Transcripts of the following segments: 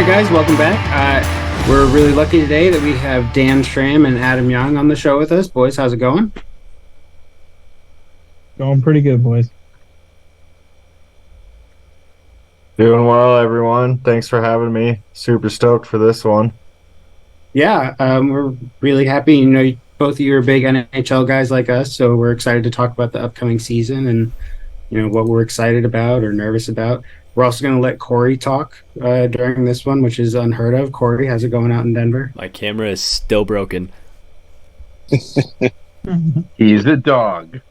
guys, welcome back. We're really lucky today that we have Dan Schramm and Adam Young on the show with us. Boys, how's it going? Going pretty good, boys. Doing well, everyone. Thanks for having me. Super stoked for this one. Yeah, we're really happy. You know, both of you are big NHL guys like us, so we're excited to talk about the upcoming season and, you know, what we're excited about or nervous about. We're also going to let Corey talk during this one, which is unheard of. Corey, how's it going out in Denver? My camera is still broken. He's a dog.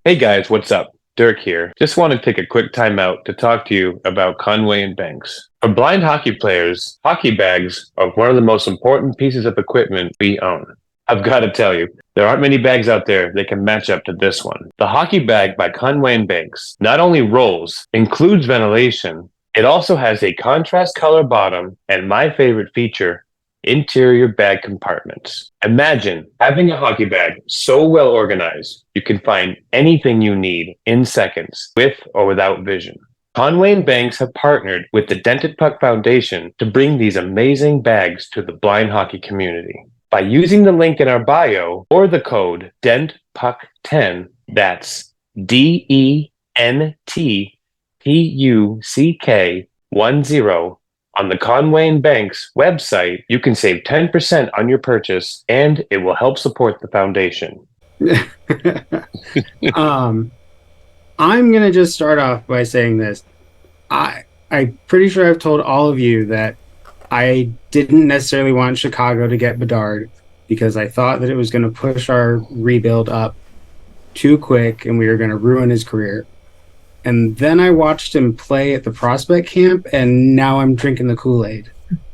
Hey guys, what's up? Dirk here. Just want to take a quick time out to talk to you about Conway and Banks. For blind hockey players, hockey bags are one of the most important pieces of equipment we own. I've got to tell you, there aren't many bags out there that can match up to this one. The hockey bag by Conway and Banks not only rolls, includes ventilation, it also has a contrast color bottom and my favorite feature, interior bag compartments. Imagine having a hockey bag so well organized you can find anything you need in seconds with or without vision. Conway and Banks have partnered with the Dented Puck Foundation to bring these amazing bags to the blind hockey community. By using the link in our bio or the code DENTPUCK10, that's DENTPUCK10 on the Conway and Banks website, you can save 10% on your purchase and it will help support the foundation. I'm going to just start off by saying this. I'm pretty sure I've told all of you that I didn't necessarily want Chicago to get Bedard because I thought that it was going to push our rebuild up too quick and we were going to ruin his career. And then I watched him play at the prospect camp, and now I'm drinking the Kool-Aid.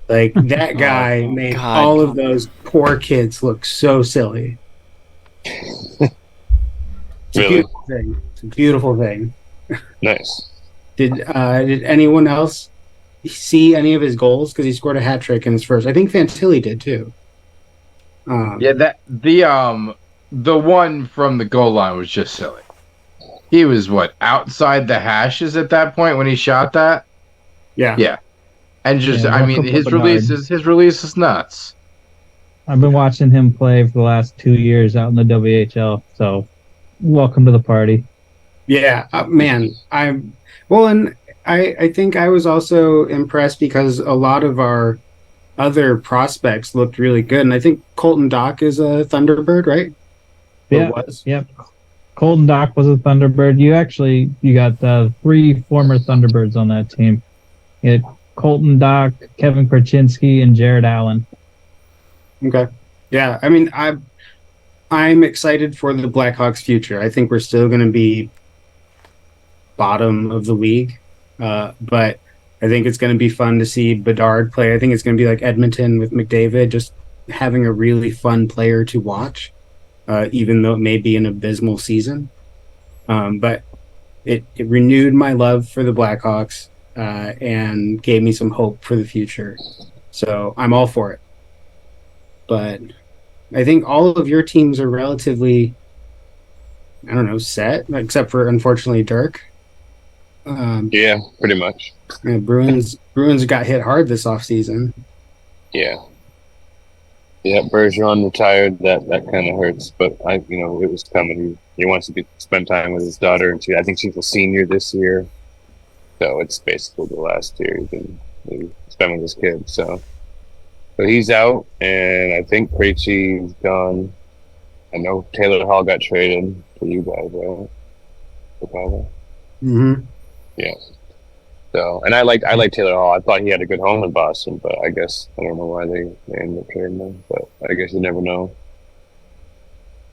Like, that guy made all of those poor kids look so silly. It's a beautiful thing. It's a beautiful thing. Nice. Did anyone else see any of his goals? Because he scored a hat trick in his first. I think Fantilli did too. The one from the goal line was just silly. He was outside the hashes at that point when he shot that? Yeah. And just his release is nuts. I've been watching him play for the last 2 years out in the WHL, so welcome to the party. Yeah, man. I think I was also impressed because a lot of our other prospects looked really good, and I think Colton Dock is a Thunderbird, right? Yeah. Yep. Colton Dock was a Thunderbird. You got 3 former Thunderbirds on that team. You had Colton Dock, Kevin Krasinski, and Jared Allen. Okay. Yeah, I mean, I'm excited for the Blackhawks' future. I think we're still going to be bottom of the league, but I think it's going to be fun to see Bedard play. I think it's going to be like Edmonton with McDavid, just having a really fun player to watch. Even though it may be an abysmal season. But it renewed my love for the Blackhawks and gave me some hope for the future. So I'm all for it. But I think all of your teams are relatively, set, except for, unfortunately, Dirk. Yeah, pretty much. Bruins got hit hard this offseason. Yeah. Yeah, Bergeron retired. That kind of hurts, but it was coming. He wants to spend time with his daughter, and I think she's a senior this year, so it's basically the last year he can spend with his kids. So he's out, and I think Krejci's gone. I know Taylor Hall got traded to you guys, right? Chicago. Mm-hmm. Yeah. So, and I like Taylor Hall. I thought he had a good home in Boston, but I guess I don't know why they ended up trading him. But I guess you never know.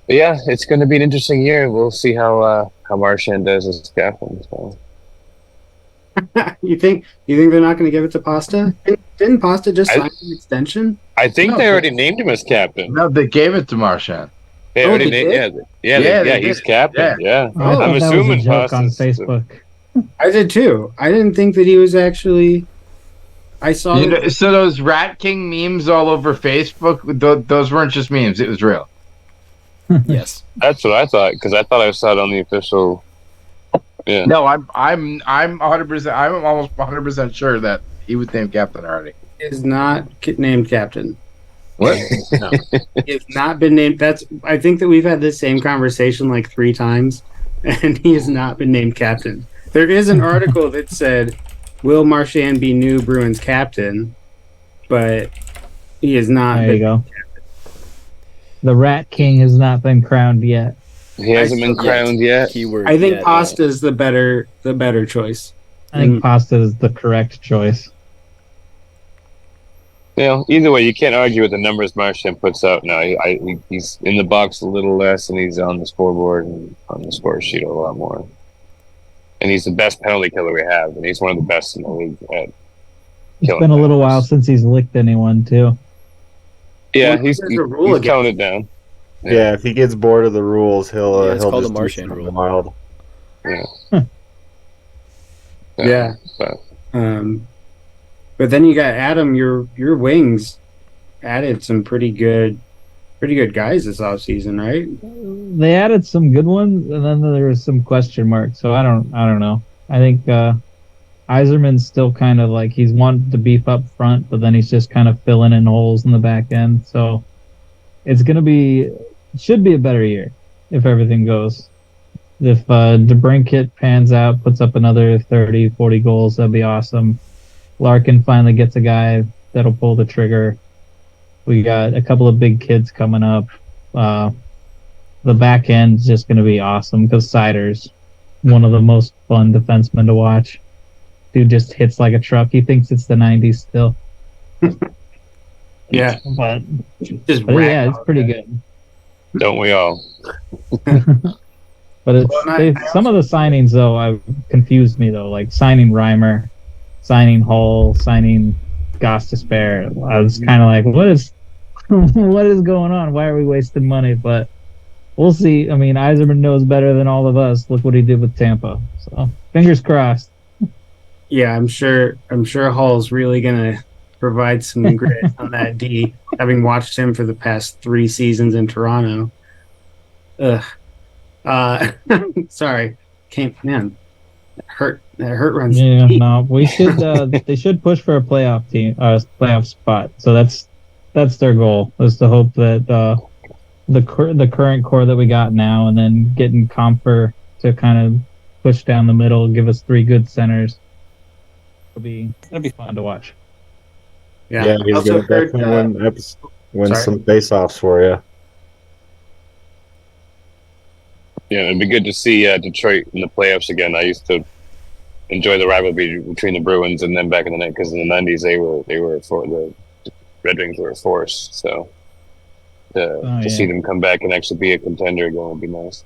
But yeah, it's going to be an interesting year. We'll see how Marchand does as captain. So. You think they're not going to give it to Pasta? Didn't Pasta just sign an extension? I think they already named him as captain. No, they gave it to Marchand. They already named. Yeah, he's captain. Yeah. I'm assuming Pasta's on Facebook. I did too. I didn't think that he was actually. I saw. So those Rat King memes all over Facebook, those weren't just memes. It was real. Yes, that's what I thought because I thought I saw it on the official. Yeah. No, I'm 100%. I'm almost 100% sure that he was named captain already. is not named captain. What? He has not been named. I think that we've had this same conversation like 3 times, and he has not been named captain. There is an article that said, "Will Marchand be new Bruins captain?" But he has not. There you go. The Rat King has not been crowned yet. He hasn't been crowned yet. Keyword. I think yet, Pasta is the better choice. I think Pasta is the correct choice. You know, either way, you can't argue with the numbers Marchand puts out now. He's in the box a little less, and he's on the scoreboard and on the score sheet a lot more. And he's the best penalty killer we have, and he's one of the best in the league at It's been a little while since he's licked anyone, too. Yeah, Well, he's there's a rule again. toned it down. Yeah, if he gets bored of the rules, he'll Yeah, it's he'll called just the do Marchand something rule. wild. Yeah. But But then you got Adam. Your wings added some pretty good guys this offseason, right? They added some good ones, and then there was some question marks. So I don't know. I think Yzerman's still kind of like he's wanted to beef up front, but then he's just kind of filling in holes in the back end. So it's should be a better year if everything goes. If DeBrincat pans out, puts up another 30, 40 goals, that'd be awesome. Larkin finally gets a guy that'll pull the trigger. We got a couple of big kids coming up. The back end's just going to be awesome because Sider's one of the most fun defensemen to watch. Dude just hits like a truck. He thinks it's the 90s still. Yeah, But just yeah, it's pretty good. don't we all? But some of the signings, though, have confused me, though. Like signing Reimer, signing Hull, signing Goss to Spare. I was kind of like, what is going on? Why are we wasting money? But we'll see. I mean, Yzerman knows better than all of us. Look what he did with Tampa. So fingers crossed. Yeah, I'm sure Hall's really gonna provide some grit on that D, having watched him for the past 3 seasons in Toronto. Ugh. Sorry. That hurt runs Yeah, deep. no, we should. They should push for a playoff spot. So that's their goal. Is to hope that the current core that we got now, and then getting Comfer to kind of push down the middle, give us 3 good centers. It'll be fun to watch. Yeah, he's Also gonna definitely win some face-offs for you. Yeah, it'd be good to see Detroit in the playoffs again. I used to enjoy the rivalry between the Bruins and then back in the night because in the '90s they were for the Red Wings were a force. So to see them come back and actually be a contender again would be nice.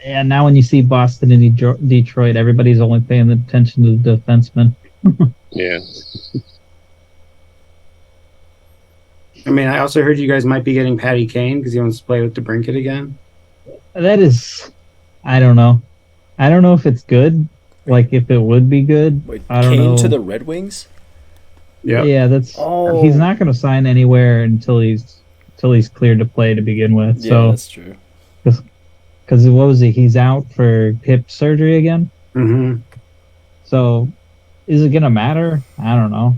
And now when you see Boston and Detroit, everybody's only paying attention to the defensemen. Yeah. I mean, I also heard you guys might be getting Patty Kane because he wants to play with DeBrincat again. That is, I don't know. I don't know if it's good. Like if it would be good. Wait, I don't Kane know. to the Red Wings? Yeah, that's. Oh. He's not going to sign anywhere until he's cleared to play to begin with. Yeah, So that's true. because what was he? He's out for hip surgery again. Mm-hmm. So is it going to matter? I don't know.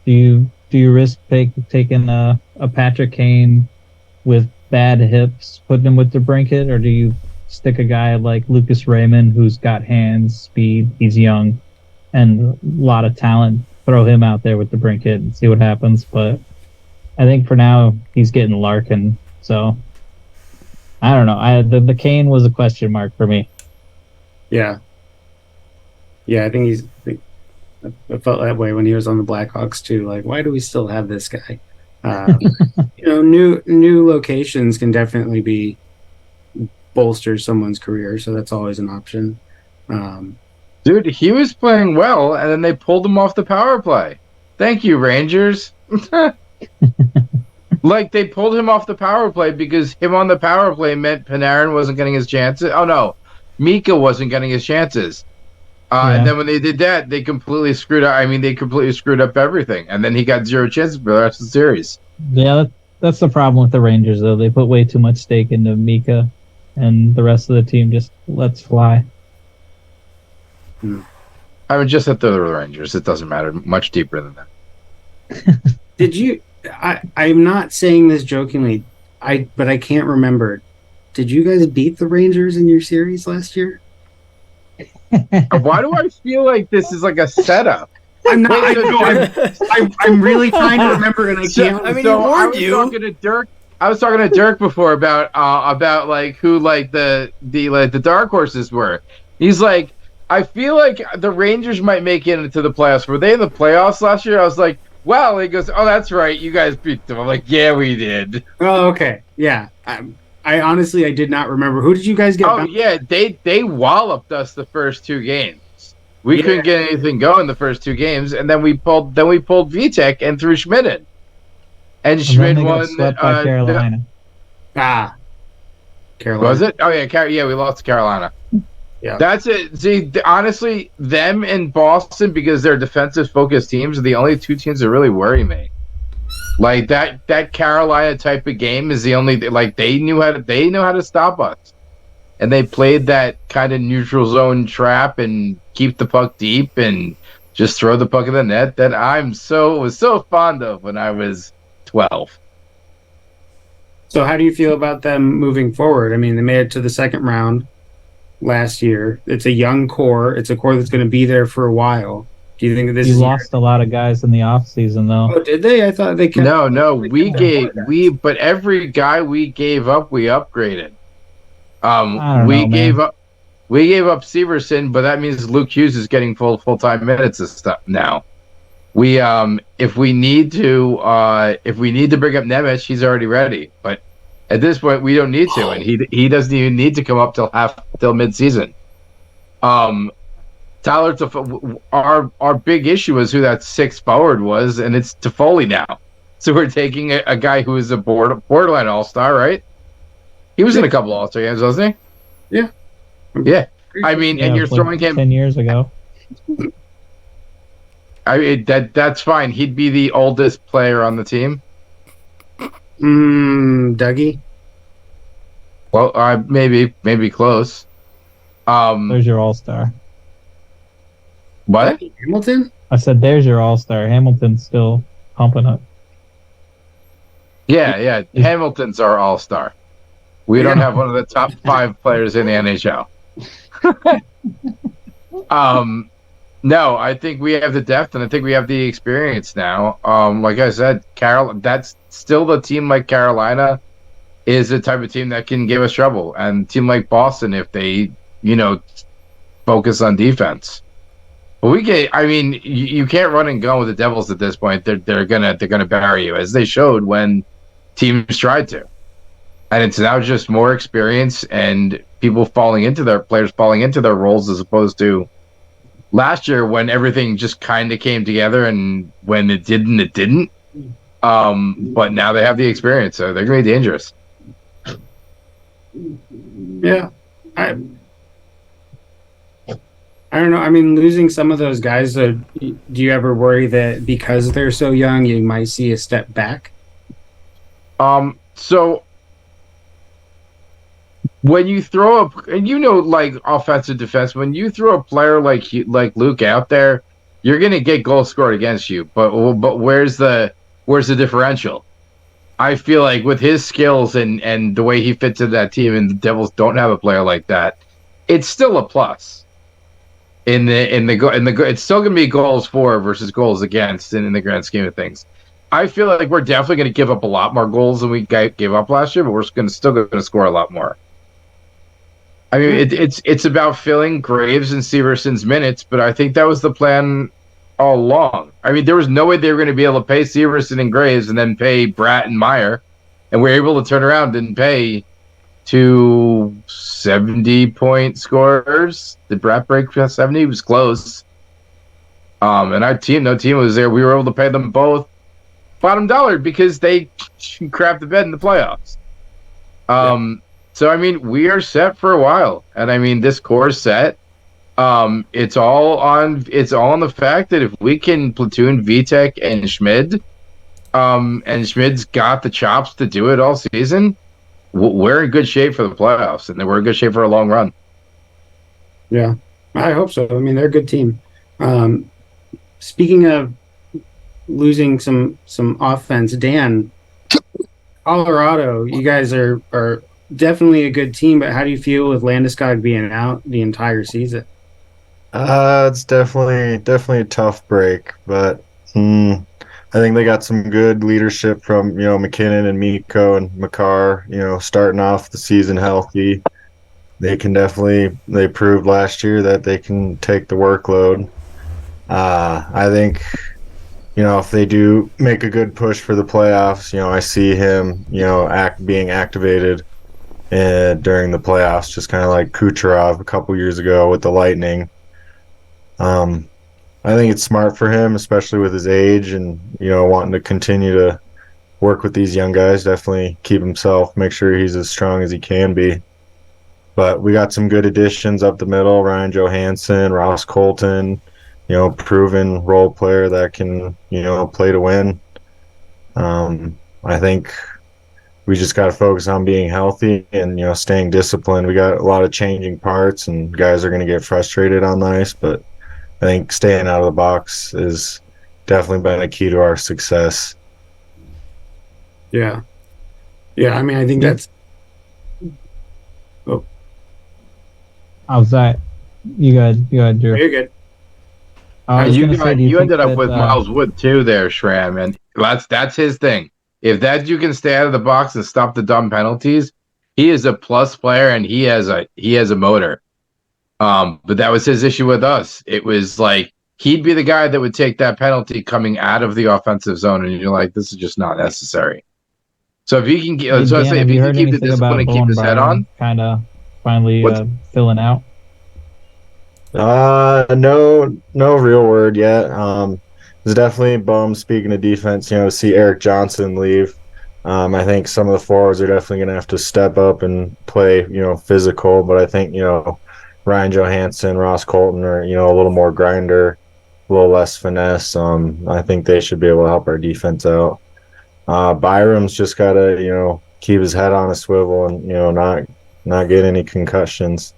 Do you risk taking a Patrick Kane with bad hips, putting him with DeBrincat, or do you stick a guy like Lucas Raymond who's got hands, speed, he's young, and a lot of talent? Throw him out there with DeBrincat and see what happens. But I think for now he's getting Larkin. So I don't know. The Kane was a question mark for me. Yeah. Yeah, I think I felt that way when he was on the Blackhawks too. Like, why do we still have this guy? New locations can definitely bolster someone's career, so that's always an option. Dude, he was playing well, and then they pulled him off the power play. Thank you, Rangers. Like, they pulled him off the power play because him on the power play meant Panarin wasn't getting his chances. Oh, no. Mika wasn't getting his chances. And then when they did that, they completely screwed up. I mean, they completely screwed up everything. And then he got 0 chances for the rest of the series. Yeah, that's the problem with the Rangers, though. They put way too much stake into Mika, and the rest of the team just lets fly. I mean, just that they're the Rangers. It doesn't matter much deeper than that. Did you? I'm not saying this jokingly. But I can't remember. Did you guys beat the Rangers in your series last year? Why do I feel like this is like a setup? I'm not. I know. I'm really trying to remember, and I can't. I mean, So he I warned was you. talking to Dirk. I was talking to Dirk before about like who like the dark horses were. He's like, I feel like the Rangers might make it into the playoffs. Were they in the playoffs last year? I was like, well, he goes, oh, that's right, you guys beat them. I'm like, yeah, we did. Oh, okay. Yeah. I honestly I did not remember. Who did you guys get? Oh yeah, they walloped us the first 2 games. We couldn't get anything going the first 2 games, and then we pulled Vitek and threw Schmidt in. And Schmidt won. Swept by Carolina. Carolina. Was it? Oh yeah, we lost to Carolina. Yeah, that's it. See, honestly, them and Boston, because they're defensive focused teams, are the only 2 teams that really worry me. Like that Carolina type of game is the only they know how to stop us, and they played that kind of neutral zone trap and keep the puck deep and just throw the puck in the net that was so fond of when I was 12. So how do you feel about them moving forward? I mean, they made it to the second round last year. It's a young core. It's a core that's going to be there for a while. Do you think that this You is lost a lot of guys in the offseason, though. Oh, did they? I thought they kept. No, but every guy we gave up, we upgraded. We gave up Severson, but that means Luke Hughes is getting full-time minutes and stuff now. We if we need to bring up Nemec, he's already ready. But at this point, we don't need to, and he doesn't even need to come up till mid-season. Tyler, our big issue is who that 6th forward was, and it's Toffoli now. So we're taking a guy who is a borderline all-star, right? He was in a couple all-star games, wasn't he? Yeah. Yeah. I mean, and you're throwing him 10 years ago. I mean, that's fine. He'd be the oldest player on the team. Dougie. Well, maybe close. There's your all-star. What? Hamilton? I said, there's your all-star. Hamilton's still pumping up. Yeah. Hamilton's our all-star. We don't have one of the top 5 players in the NHL. No, I think we have the depth, and I think we have the experience now. Like I said, that's still the team like Carolina is the type of team that can give us trouble, and a team like Boston, if they, focus on defense. But you can't run and gun with the Devils at this point. They're gonna bury you, as they showed when teams tried to. And it's now just more experience and players falling into their roles, as opposed to last year when everything just kind of came together, and when it didn't. But now they have the experience, so they're going to be dangerous. Yeah. I don't know. I mean, losing some of those guys, do you ever worry that because they're so young, you might see a step back? So when you throw like offensive defense, when you throw a player like Luke out there, you're gonna get goals scored against you. But where's the differential? I feel like with his skills and the way he fits in that team, and the Devils don't have a player like that, it's still a plus. It's still gonna be goals for versus goals against in the grand scheme of things. I feel like we're definitely going to give up a lot more goals than we gave up last year, but we're still going to score a lot more. I mean, it's about filling Graves and Severson's minutes, but I think that was the plan all along. I mean, there was no way they were going to be able to pay Severson and Graves and then pay Bratt and Meyer, and we're able to turn around and pay 2 70-point scorers. Did Bratt break 70? It was close. And our team, no team was there. We were able to pay them both bottom dollar because they crapped the bed in the playoffs. So I mean, we are set for a while, and I mean, this core is set. It's all on the fact that if we can platoon Vitek and Schmid, and Schmid's got the chops to do it all season, we're in good shape for the playoffs, and we're in good shape for a long run. Yeah, I hope so. I mean, they're a good team. Speaking of losing some offense. Dan, Colorado, you guys are definitely a good team, but how do you feel with Landeskog being out the entire season? It's definitely a tough break, but I think they got some good leadership from McKinnon and Mikko and Makar. Starting off the season healthy. They proved last year that they can take the workload. I think if they do make a good push for the playoffs, I see him being activated during the playoffs, just kind of like Kucherov a couple years ago with the Lightning. I think it's smart for him, especially with his age and wanting to continue to work with these young guys. Definitely keep himself, make sure he's as strong as he can be. But we got some good additions up the middle: Ryan Johansson, Ross Colton, proven role player that can play to win. I think we just got to focus on being healthy and staying disciplined. We got a lot of changing parts, and guys are going to get frustrated on the ice, but I think staying out of the box has definitely been a key to our success. Yeah. I mean, I think that's. Oh, How's that? You good, Drew? you're good. I was You gonna say, do you ended think up with Miles Wood too, there, Shram, and that's his thing. If that you can stay out of the box and stop the dumb penalties, he is a plus player and he has a motor. But that was his issue with us. It was like he'd be the guy that would take that penalty coming out of the offensive zone, and you're like, this is just not necessary. So if he can get, Dan, if have he you can heard keep the anything discipline about and keep his head on, kind of finally filling out? No real word yet. It's definitely bummed. Speaking of defense, to see Eric Johnson leave. I think some of the forwards are definitely going to have to step up and play, physical. But I think Ryan Johansson, Ross Colton are a little more grinder, a little less finesse. I think they should be able to help our defense out. Byram's just got to keep his head on a swivel and not get any concussions.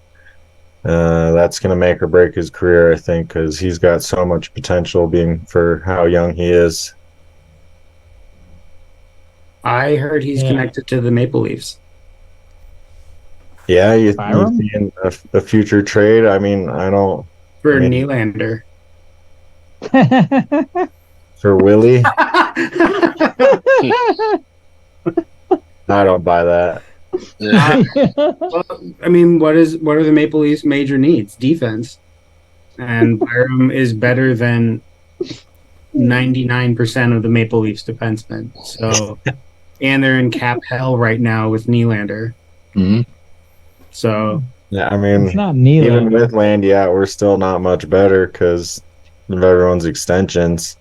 That's going to make or break his career, I think, because he's got so much potential being for how young he is. I heard he's connected to the Maple Leafs. Yeah, you seeing a future trade? I mean, For Nylander. For Willie? I don't buy that. Well, I mean, what are the Maple Leafs' major needs? Defense, and Byram is better than 99% of the Maple Leafs defensemen. So, and they're in cap hell right now with Nylander. Mm-hmm. So yeah, I mean, it's not Nylander. Even with Landy out, we're still not much better because of everyone's extensions.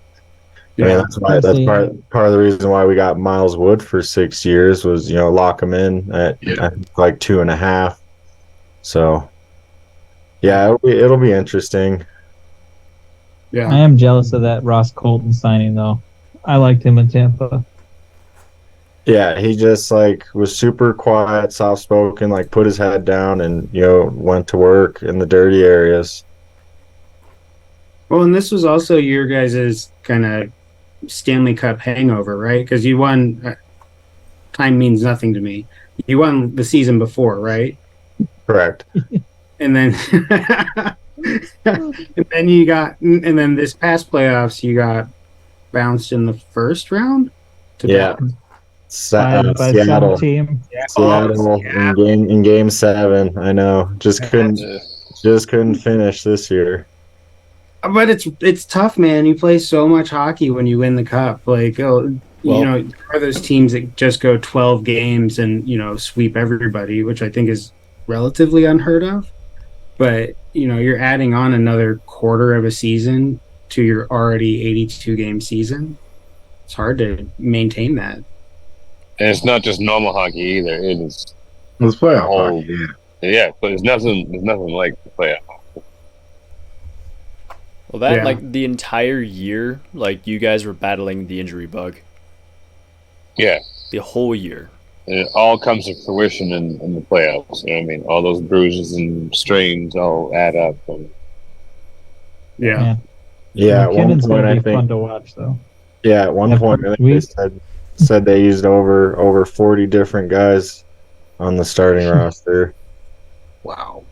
I mean, that's part of the reason why we got Miles Wood for 6 years was lock him in at I think like 2.5. So yeah, it'll be interesting. Yeah, I am jealous of that Ross Colton signing though. I liked him in Tampa. Yeah, he just was super quiet, soft spoken, put his head down and went to work in the dirty areas. Well, and this was also your guys' kind of Stanley Cup hangover, right? Because you won. Time means nothing to me. You won the season before, right? Correct. And then, and then this past playoffs, you got bounced in the first round. By Seattle. Team. Seattle in game 7. I know. Just couldn't finish this year. But it's tough, man. You play so much hockey when you win the cup. There are those teams that just go 12 games and sweep everybody, which I think is relatively unheard of. But you're adding on another quarter of a season to your already 82 game season. It's hard to maintain that. And it's not just normal hockey either. It is. Let's playoff hockey. Yeah, but there's nothing like the playoff. Well, that the entire year, you guys were battling the injury bug. Yeah. The whole year. And it all comes to fruition in the playoffs. You know what I mean? All those bruises and strains all add up. Yeah. Yeah, at one point I think fun to watch though. Yeah, at one That point, I first think they week. said they used over 40 different guys on the starting roster. Wow.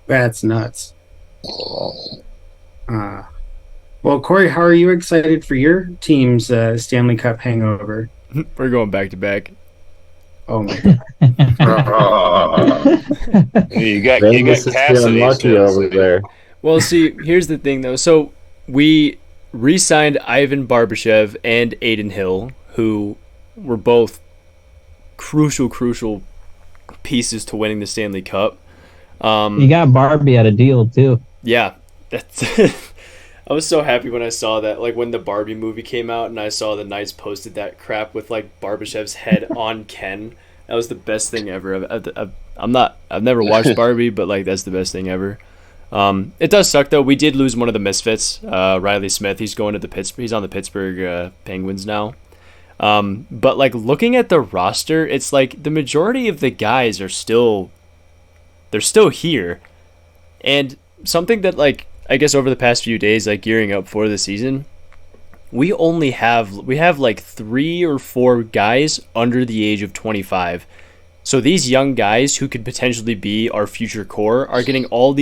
That's nuts. Uh, well, Corey, how are you excited for your team's Stanley Cup hangover? We're going back to back. Oh my God. You got Vegas is feeling Cassidy lucky still. over there. Well, see, here's the thing though. So we re-signed Ivan Barbashev and Aiden Hill, who were both crucial pieces to winning the Stanley Cup. You got Barbie at a deal too. Yeah, that's. I was so happy when I saw that. Like when the Barbie movie came out, and I saw the Knights posted that crap with like Barbashev's head on Ken. That was the best thing ever. I've never watched Barbie, but like that's the best thing ever. It does suck though. We did lose one of the misfits, Riley Smith. He's going to the Pittsburgh. He's on the Pittsburgh Penguins now. But like looking at the roster, it's like the majority of the guys are still here, and something that like I guess over the past few days, like gearing up for the season, we have like 3 or 4 guys under the age of 25. So these young guys who could potentially be our future core are getting all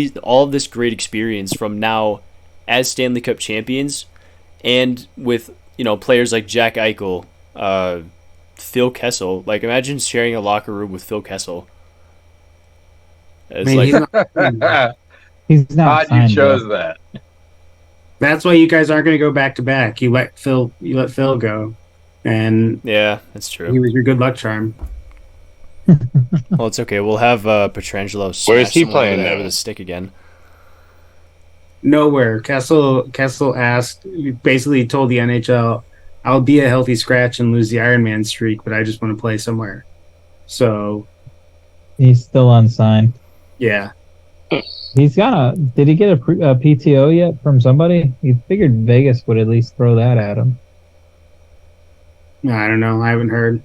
of this great experience from now as Stanley Cup champions, and with players like Jack Eichel, Phil Kessel. Like imagine sharing a locker room with Phil Kessel. It's Man, like He's not God, you signed, chose though. that. that's why you guys aren't going to go back to back. You let Phil go, and yeah, that's he true. was your good luck charm. Well, it's okay. We'll have Petrangelo smash Where's he someone playing over there now? with a stick again. Nowhere. Kessel asked, basically told the NHL, "I'll be a healthy scratch and lose the Iron Man streak, but I just want to play somewhere." So He's still unsigned. yeah, He's got a. Did he get a PTO yet from somebody? You figured Vegas would at least throw that at him. I don't know. I haven't heard.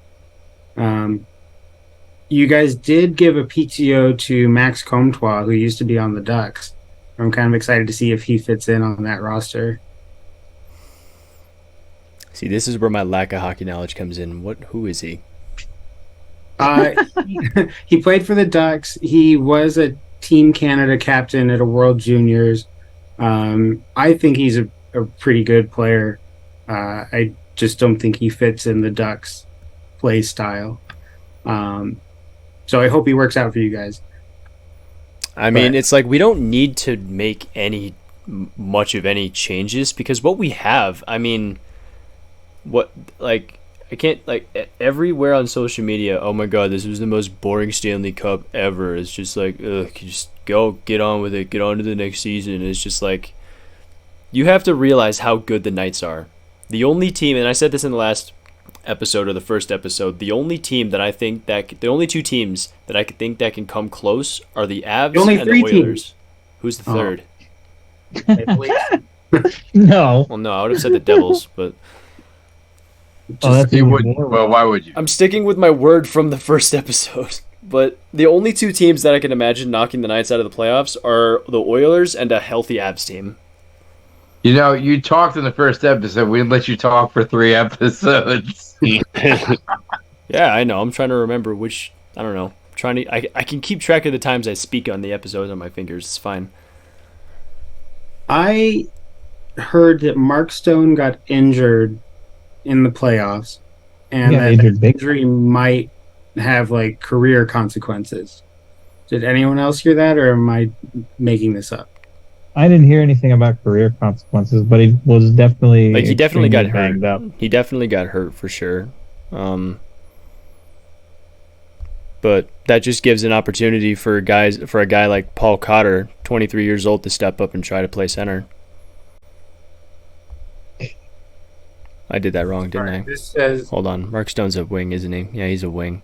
You guys did give a PTO to Max Comtois, who used to be on the Ducks. I'm kind of excited to see if he fits in on that roster. See, this is where my lack of hockey knowledge comes in. Who is he? He played for the Ducks. He was a Team Canada captain at a World Juniors. I think he's a pretty good player. I just don't think he fits in the Ducks play style. So I hope he works out for you guys. I mean, it's like we don't need to make much of any changes because what we have, I mean, I can't, like, everywhere on social media, oh my god, this was the most boring Stanley Cup ever. It's just like, ugh, just get on with it, get on to the next season. It's just like, you have to realize how good the Knights are. The only team, and I said this in the last episode or the first episode, the only two teams that I think that can come close are the Avs only and 3 the Oilers. teams. Who's the Oh. third? No. Well, no, I would have said the Devils, but Oh, that's You even wouldn't. more. Well, why would you? I'm sticking with my word from the first episode. But the only 2 teams that I can imagine knocking the Knights out of the playoffs are the Oilers and a healthy Avs team. You know, you talked in the first episode. We didn't let you talk for 3 episodes. Yeah, I know. I'm trying to remember which. I don't know. I can keep track of the times I speak on the episodes on my fingers. It's fine. I heard that Mark Stone got injured in the playoffs, and Yeah, that injured big. injury might have like career consequences. Did anyone else hear that, or am I making this up? I didn't hear anything about career consequences, but he was definitely He definitely got extremely hurt. banged up. He definitely got hurt for sure. But that just gives an opportunity for a guy like Paul Cotter, 23 years old, to step up and try to play center. I did that wrong, didn't I? This says Hold on. Mark Stone's a wing, isn't he? Yeah, he's a wing.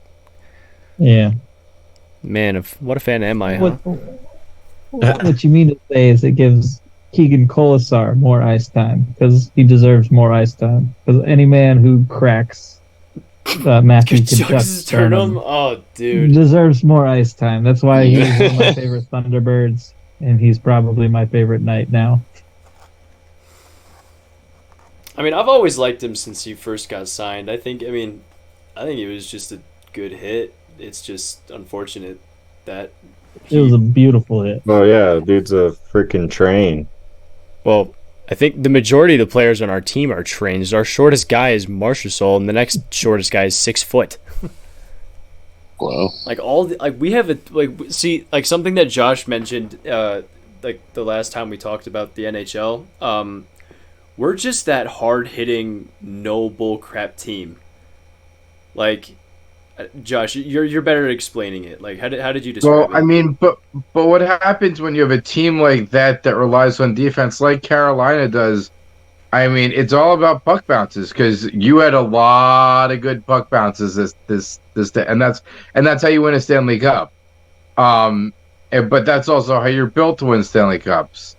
Yeah. Man, what a fan am I, huh? What you mean to say is it gives Keegan Colasar more ice time because he deserves more ice time. Because any man who cracks Matthew Kachuk's Turnham? Oh, dude. deserves more ice time. That's why he's one of my favorite Thunderbirds, and he's probably my favorite Knight now. I mean, I've always liked him since he first got signed. I think it was just a good hit. It's just unfortunate that It was a beautiful hit. Oh yeah, dude's a freaking train. Well, I think the majority of the players on our team are trained. Our shortest guy is Marchessault, and the next shortest guy is 6 foot. Wow. We have something that Josh mentioned the last time we talked about the NHL. We're just that hard hitting, no bull crap team. Like, Josh, you're better at explaining it. Like, how did you describe Well, it? I mean, but what happens when you have a team like that relies on defense, like Carolina does? I mean, it's all about puck bounces because you had a lot of good puck bounces and that's how you win a Stanley Cup. But that's also how you're built to win Stanley Cups.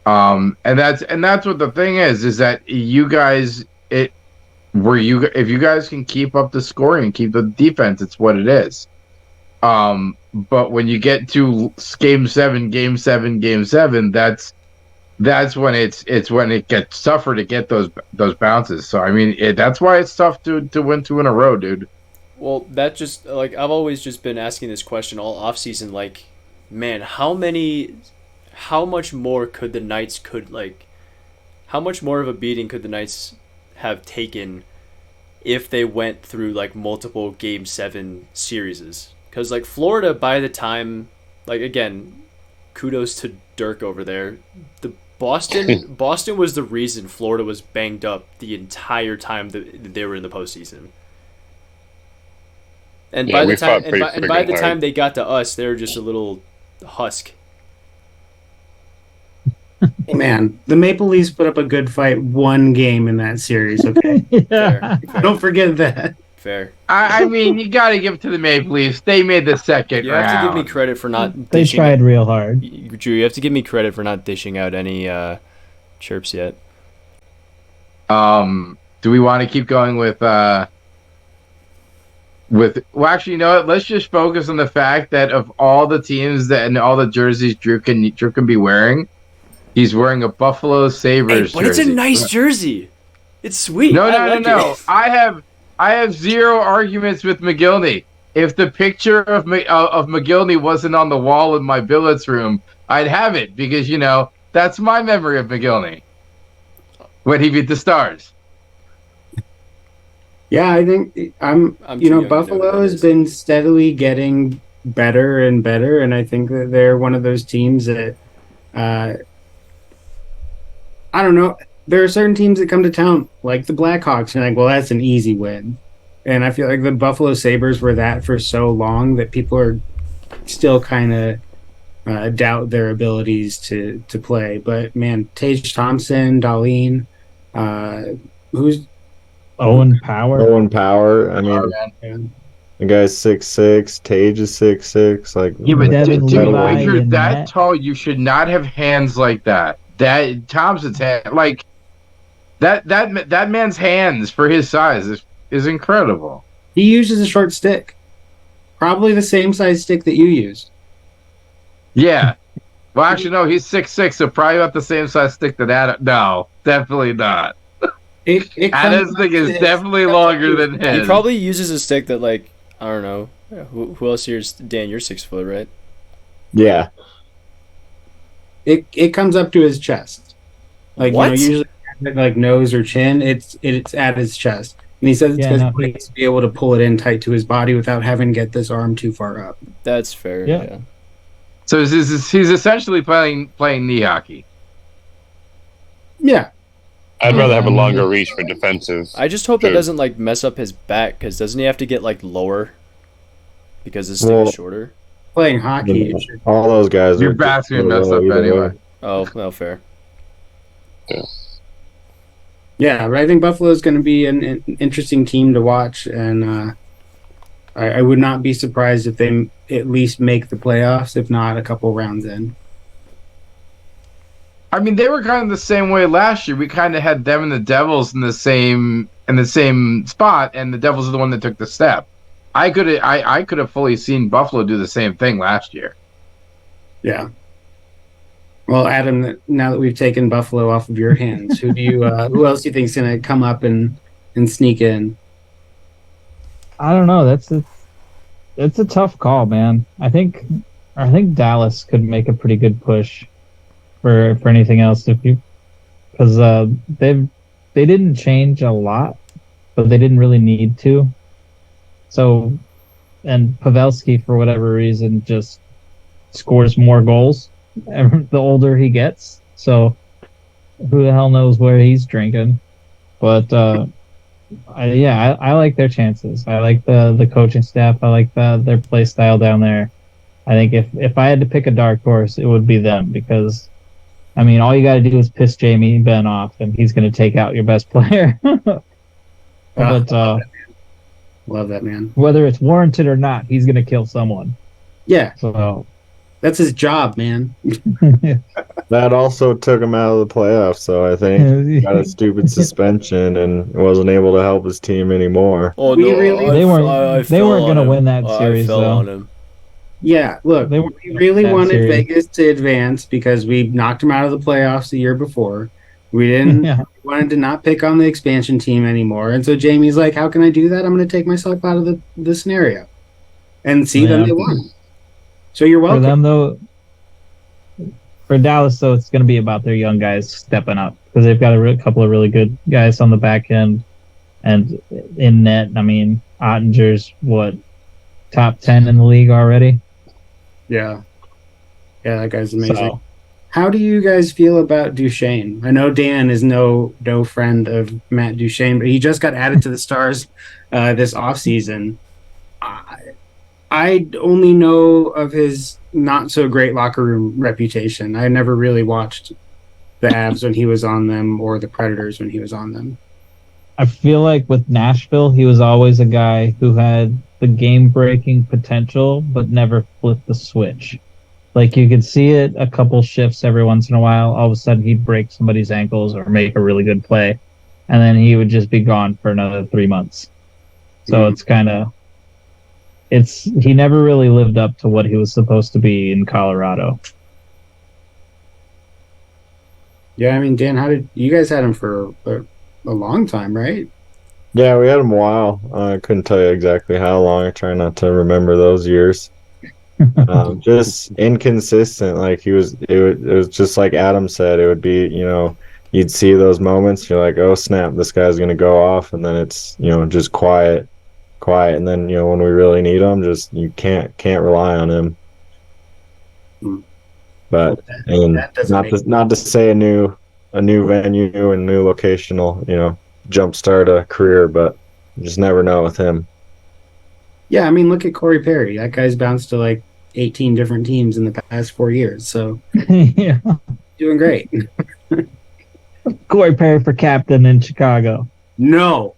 And that's what the thing is that you guys if you guys can keep up the scoring and keep the defense, it's what it is. But when you get to game seven, that's when it's when it gets tougher to get those bounces. So I mean, that's why it's tough to win 2 in a row, dude. Well, that just like I've always just been asking this question all offseason. Like, man, how much more could the Knights how much more of a beating could the Knights have taken if they went through like multiple Game 7 series? Because like Florida, by the time, like, again, kudos to Dirk over there. The Boston was the reason Florida was banged up the entire time that they were in the postseason. And Yeah, by we the time fought pretty by the freaking time hard. they got to us, they were just a little husk. Man, the Maple Leafs put up a good fight one game in that series. Okay, Yeah. Fair. don't forget that. Fair. I mean, you got to give it to the Maple Leafs. They made the second You have to give me round. credit for not They dishing. tried real hard. Drew, you have to give me credit for not dishing out any chirps yet. Do we want to keep going with? Well, actually, you know what? Let's just focus on the fact that of all the teams and all the jerseys Drew can be wearing, he's wearing a Buffalo Sabres But it's jersey. a nice jersey. It's sweet. No. It. I have zero arguments with McGillney. If the picture of McGillney wasn't on the wall in my billets room, I'd have it because that's my memory of McGillney when he beat the Stars. Yeah, I think I'm too young to know Buffalo what that has is. been steadily getting better and better, and I think that they're one of those teams that I don't know. There are certain teams that come to town, like the Blackhawks, and like, well, that's an easy win. And I feel like the Buffalo Sabres were that for so long that people are still kind of doubt their abilities to play. But man, Tage Thompson, Darlene, who's Owen Power. Owen Power. I mean, the guy's 6'6", Tage is 6'6". Like, Yeah, but Devin dude, Levi if you're and that Matt. tall, you should not have hands like that. That Thompson's hand, like that man's hands for his size is incredible. he uses a short stick, probably the same size stick that you used. Yeah. Well, actually, no, he's 6'6", so probably about the same size stick that Adam. No, definitely not. It Adam's stick is definitely longer than He his. probably uses a stick that, like, I don't know. Who else here is Dan? You're 6 foot, right? yeah. it comes up to his chest. Like What? usually like nose or chin, it's at his chest. And he says it's Yeah, because no, he needs to be able to pull it in tight to his body without having to get this arm too far up. That's fair. Yeah. Yeah. So he's essentially playing knee hockey. Yeah. I'd rather have a longer reach for defensive. I just hope that True. doesn't like mess up his back, because doesn't he have to get like lower because his stick Well- is shorter? Playing hockey. it should- All those guys Your are back's just gonna mess low up either anyway. way. Oh, well, fair. Yeah, but I think Buffalo is going to be an interesting team to watch, and I would not be surprised if they at least make the playoffs, if not a couple rounds in. I mean, they were kind of the same way last year. We kind of had them and the Devils in the same spot, and the Devils are the one that took the step. I could have fully seen Buffalo do the same thing last year. Yeah. Well, Adam, now that we've taken Buffalo off of your hands, who else do you think's going to come up and sneak in? I don't know. It's a tough call, man. I think Dallas could make a pretty good push for anything else because they didn't change a lot, but they didn't really need to. So, and Pavelski, for whatever reason, just scores more goals the older he gets. So, who the hell knows where he's drinking? But I like their chances. I like the coaching staff. I like their play style down there. I think if I had to pick a dark horse, it would be them because, I mean, all you got to do is piss Jamie Benn off, and he's going to take out your best player. But Love that man. whether it's warranted or not, he's going to kill someone. Yeah, So that's his job, man. That also took him out of the playoffs, so I think he got a stupid suspension and wasn't able to help his team anymore. Oh We no, really- They weren't- I they fell weren't on gonna him. win that series, I fell though. on him. Yeah, look, They we were really that wanted series. Vegas to advance because we knocked them out of the playoffs the year before. We didn't Yeah. wanted to not pick on the expansion team anymore, and so Jamie's like, "How can I do that? I'm going to take myself out of the scenario." And see, then Yeah. they won. So you're For welcome. them, though, for Dallas, though, it's going to be about their young guys stepping up because they've got a couple of really good guys on the back end and in net. I mean, Ottinger's top 10 in the league already. Yeah, that guy's amazing. So How do you guys feel about Duchesne? I know Dan is no friend of Matt Duchesne, but he just got added to the Stars this offseason. I only know of his not so great locker room reputation. I never really watched the Avs when he was on them or the Predators when he was on them. I feel like with Nashville, he was always a guy who had the game-breaking potential, but never flipped the switch. Like you could see it a couple shifts every once in a while. All of a sudden, he'd break somebody's ankles or make a really good play, and then he would just be gone for another 3 months. So it's kind of he never really lived up to what he was supposed to be in Colorado. Yeah, I mean, Dan, you guys had him for a long time, right? Yeah, we had him a while. I couldn't tell you exactly how long. I try not to remember those years. Just inconsistent. Like it was just like Adam said. It would be, you'd see those moments. You're like, oh snap, this guy's gonna go off, and then it's just quiet, and then when we really need him, just you can't rely on him. But and that doesn't not to say a new venue and new location will jumpstart a career, but you just never know with him. Yeah, I mean, look at Corey Perry. That guy's bounced to like 18 different teams in the past 4 years. So Yeah, doing great. Corey Perry for captain in Chicago. No.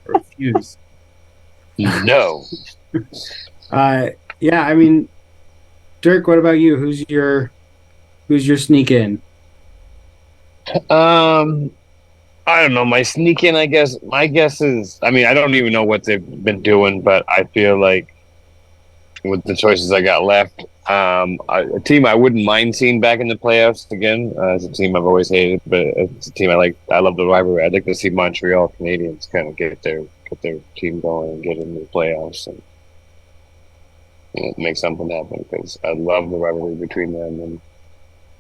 Refuse. No. Yeah, I mean, Dirk, what about you? Who's your sneak in? I don't know. My sneak in, I guess. My guess is, I mean, I don't even know what they've been doing, but I feel like with the choices I got left, a team I wouldn't mind seeing back in the playoffs again. It's a team I've always hated, but it's a team I like. I love the rivalry. I'd like to see Montreal Canadiens kind of get their team going and get into the playoffs and make something happen, because I love the rivalry between them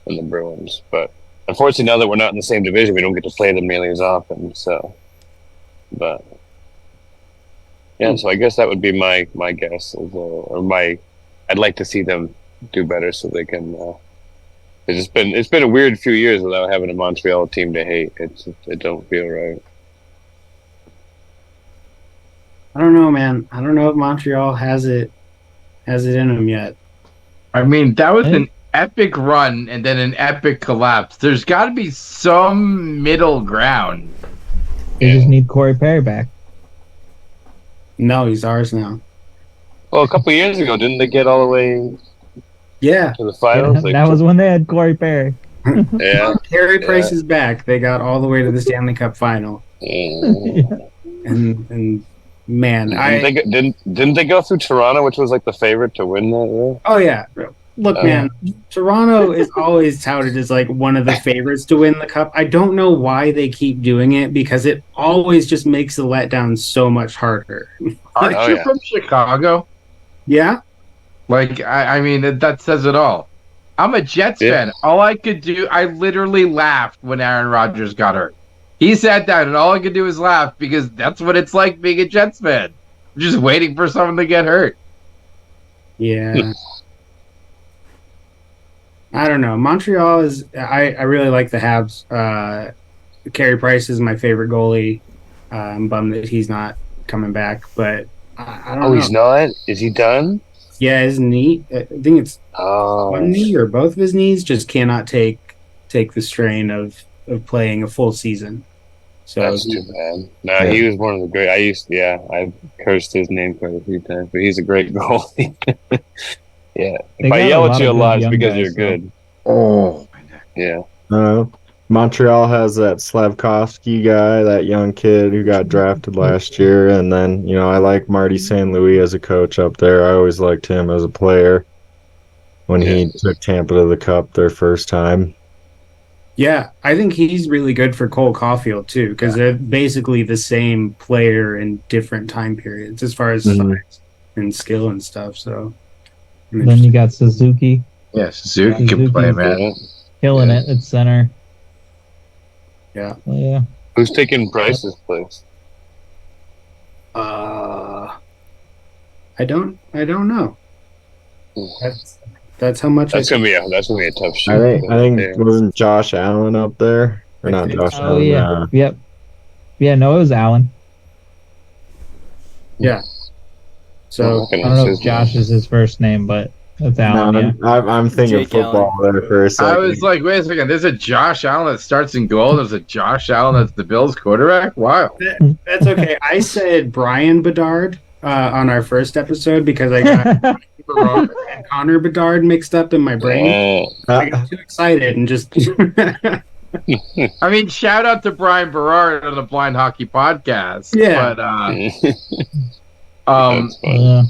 and the Bruins. But unfortunately, now that we're not in the same division, we don't get to play them nearly as often. So, but yeah, so I guess that would be my guess, I'd like to see them do better so they can. It's been a weird few years without having a Montreal team to hate. It don't feel right. I don't know, man. I don't know if Montreal has it in them yet. I mean, that was an epic run and then an epic collapse. There's got to be some middle ground. They just need Corey Perry back. No, he's ours now. Well, a couple of years ago, didn't they get all the way Yeah. to the finals? That was when they had Corey Perry. Yeah. Carey Price is back. They got all the way to the Stanley Cup final. And man, Didn't they go through Toronto, which was like the favorite to win that year? oh yeah. Look, man, Toronto is always touted as like one of the favorites to win the cup. I don't know why they keep doing it because it always just makes the letdown so much harder. Aren't Oh, you yeah. from Chicago? Yeah, Like, I mean, that says it all. I'm a Jets Yeah. fan. All I could do, I literally laughed when Aaron Rodgers got hurt. He sat down, and all I could do was laugh because that's what it's like being a Jets fan. Just waiting for someone to get hurt. yeah. I don't know. Montreal is. I really like the Habs. Carey Price is my favorite goalie. I'm bummed that he's not coming back, but I don't know. he's not? Is he done? Yeah, his knee. I think it's Oh, one knee or both of his knees just cannot take the strain of playing a full season. So that's too bad. No, he was one of the great. I cursed his name quite a few times, but he's a great goalie. Yeah. They If I got yell a at lot you a of lot, good it's young because guys, you're so. good. Oh, Yeah. Montreal has that Slavkovsky guy, that young kid who got drafted last year, and then I like Marty St. Louis as a coach up there. I always liked him as a player when he took Tampa to the Cup their first time. yeah, I think he's really good for Cole Caulfield too, because they're basically the same player in different time periods as far as size and skill and stuff. So Then you got Suzuki yeah, Suzuki can play, man. Yeah. killing it at center. Yeah. Yeah. Who's taking Bryce's place? I don't know. That's how much That's gonna be a tough shoot. I think wasn't Josh Allen up there or I not? think Josh so. Oh Allen. yeah. Yep. Yeah. No, it was Allen. Yeah. So I don't know if Josh is his first name, but that's Allen. No, I'm thinking Jake football there for a I second. was like, wait a second. There's a Josh Allen that starts in goal. There's a Josh Allen that's the Bills quarterback. Wow. that's okay. I said Brian Bedard on our first episode because I got Bedard and Connor Bedard mixed up in my brain. I got too excited and just. I mean, shout out to Brian Berard on the Blind Hockey Podcast. Yeah. But Yeah.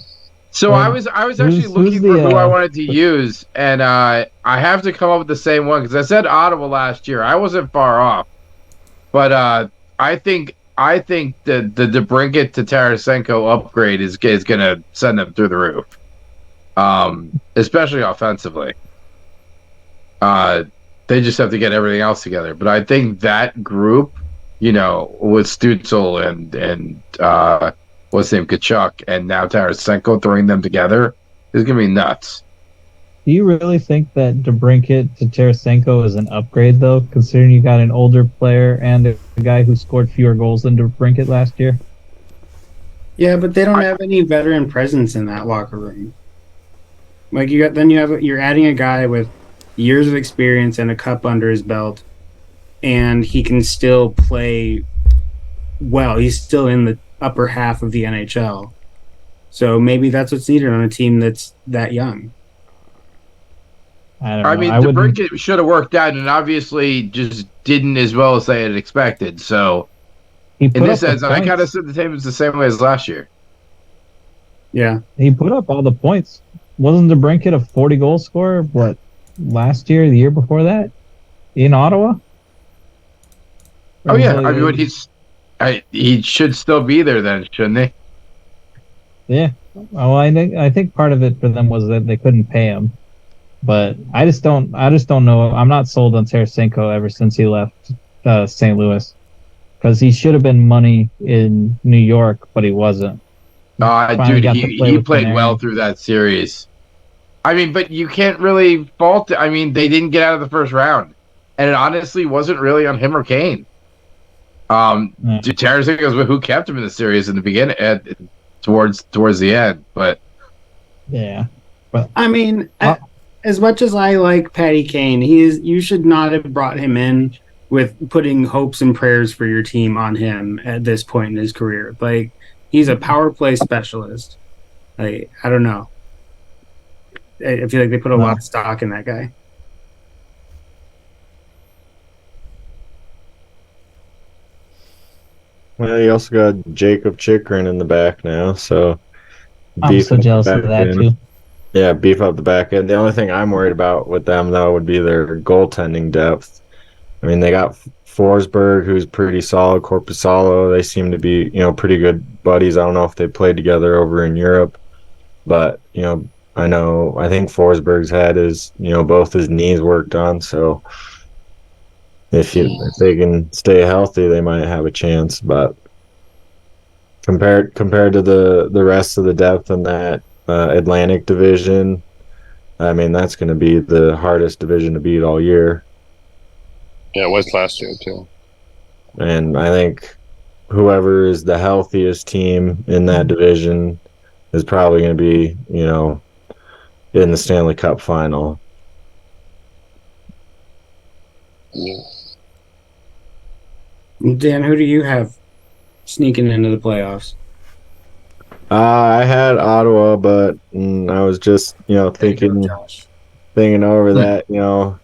so I was actually looking for who I wanted to use, and I have to come up with the same one because I said Ottawa last year. I wasn't far off, but I think the DeBrincat to Tarasenko upgrade is going to send them through the roof, especially offensively. They just have to get everything else together. But I think that group, with Stützle and what's his name, Kachuk, and now Tarasenko, throwing them together is going to be nuts. Do you really think that DeBrincat to Tarasenko is an upgrade, though, considering you got an older player and a guy who scored fewer goals than DeBrincat last year? Yeah, but they don't have any veteran presence in that locker room. Like you're adding a guy with years of experience and a cup under his belt, and he can still play well. He's still in the upper half of the NHL. So maybe that's what's needed on a team that's that young. I don't know. I mean, DeBrincat should have worked out, and obviously just didn't as well as they had expected. So, in this sense, I kind of said the same as the same way as last year. Yeah, he put up all the points. Wasn't DeBrincat a 40-goal scorer? What, last year, the year before that, in Ottawa? Oh yeah, I mean, he should still be there then, shouldn't he? Yeah. Well, I think part of it for them was that they couldn't pay him. But I just don't know. I'm not sold on Tarasenko ever since he left St. Louis, because he should have been money in New York, but he wasn't. Dude, he played well through that series. I mean, but you can't really fault it. I mean, they didn't get out of the first round, and it honestly wasn't really on him or Kane. Tarasenko was who kept him in the series in the beginning, towards the end. But yeah, but I mean. As much as I like Patty Kane, you should not have brought him in with putting hopes and prayers for your team on him at this point in his career. Like, he's a power play specialist. Like, I don't know. I feel like they put a lot of stock in that guy. Well, you also got Jacob Chikrin in the back now, so I'm so jealous of that too. Yeah, beef up the back end. The only thing I'm worried about with them, though, would be their goaltending depth. I mean, they got Forsberg, who's pretty solid. Corpusalo, they seem to be, pretty good buddies. I don't know if they played together over in Europe, but, I think Forsberg's had both his knees worked on. So if they can stay healthy, they might have a chance. But compared to the rest of the depth in that Atlantic division, I mean, that's going to be the hardest division to beat all year. Yeah, it was last year too. And I think whoever is the healthiest team in that division is probably going to be, in the Stanley Cup final. Yeah. Dan, who do you have sneaking into the playoffs? I had Ottawa, but I was just, thinking over that,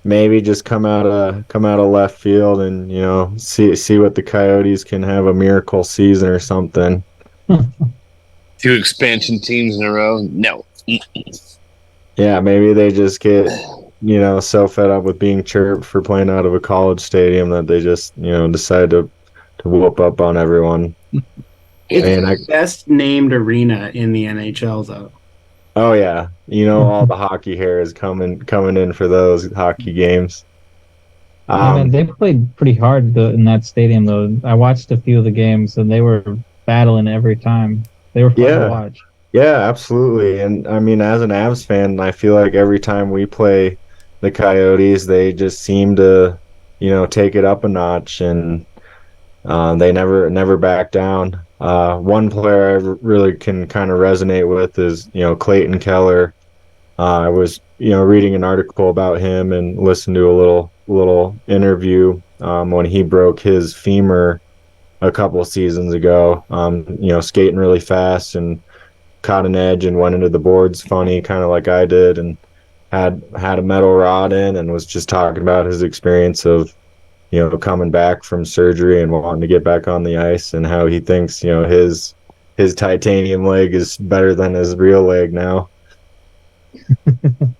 maybe just come out of left field and see what the Coyotes can have a miracle season or something. 2 expansion teams in a row? No. Yeah, maybe they just get so fed up with being chirped for playing out of a college stadium that they just decide to whoop up on everyone. It's the best named arena in the NHL, though. Oh yeah, all the hockey hair is coming in for those hockey games. Man, they played pretty hard in that stadium, though. I watched a few of the games, and they were battling every time. They were fun to watch. Yeah, absolutely. And I mean, as an Avs fan, I feel like every time we play the Coyotes, they just seem to, take it up a notch, and they never back down. One player I really can kind of resonate with is, Clayton Keller. I was, reading an article about him and listened to a little interview when he broke his femur a couple of seasons ago. Skating really fast and caught an edge and went into the boards funny, kind of like I did, and had a metal rod in, and was just talking about his experience of coming back from surgery and wanting to get back on the ice, and how he thinks his titanium leg is better than his real leg now. And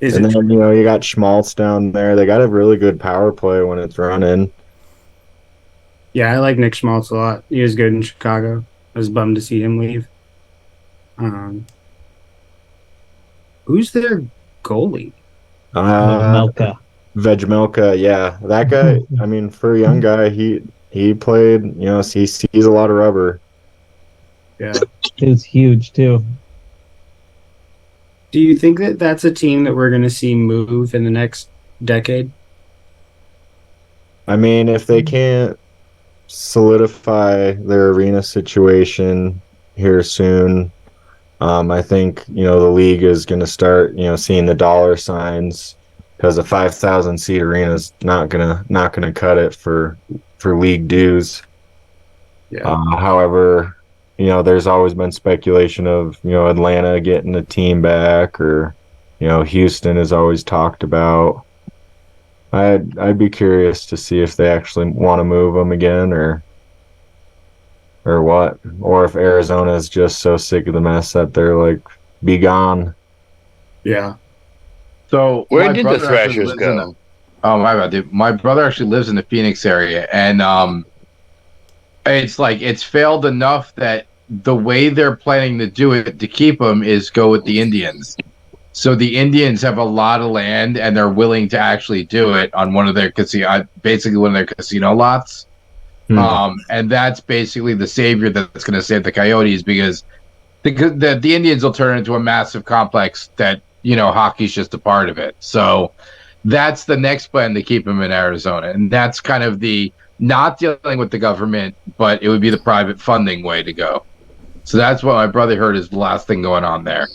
then you got Schmaltz down there. They got a really good power play when it's running. Yeah, I like Nick Schmaltz a lot. He was good in Chicago. I was bummed to see him leave. Who's their goalie? Melka. Vejmelka, yeah. That guy, I mean, for a young guy, he played, he sees a lot of rubber. Yeah. He was huge, too. Do you think that that's a team that we're going to see move in the next decade? I mean, if they can't solidify their arena situation here soon, I think, the league is going to start, seeing the dollar signs, because a 5,000 seat arena is not gonna cut it for league dues. Yeah. However, there's always been speculation of Atlanta getting a team back, or Houston is always talked about. I'd be curious to see if they actually want to move them again, or what, or if Arizona is just so sick of the mess that they're like, be gone. Yeah. So where did the Thrashers go? My bad, dude. My brother actually lives in the Phoenix area, and it's failed enough that the way they're planning to do it to keep them is go with the Indians. So the Indians have a lot of land, and they're willing to actually do it on one of their basically one of their casino lots. And that's basically the savior that's going to save the Coyotes, because the Indians will turn into a massive complex that, hockey's just a part of it. So that's the next plan to keep them in Arizona. And that's kind of the not dealing with the government, but it would be the private funding way to go. So that's what my brother heard is the last thing going on there.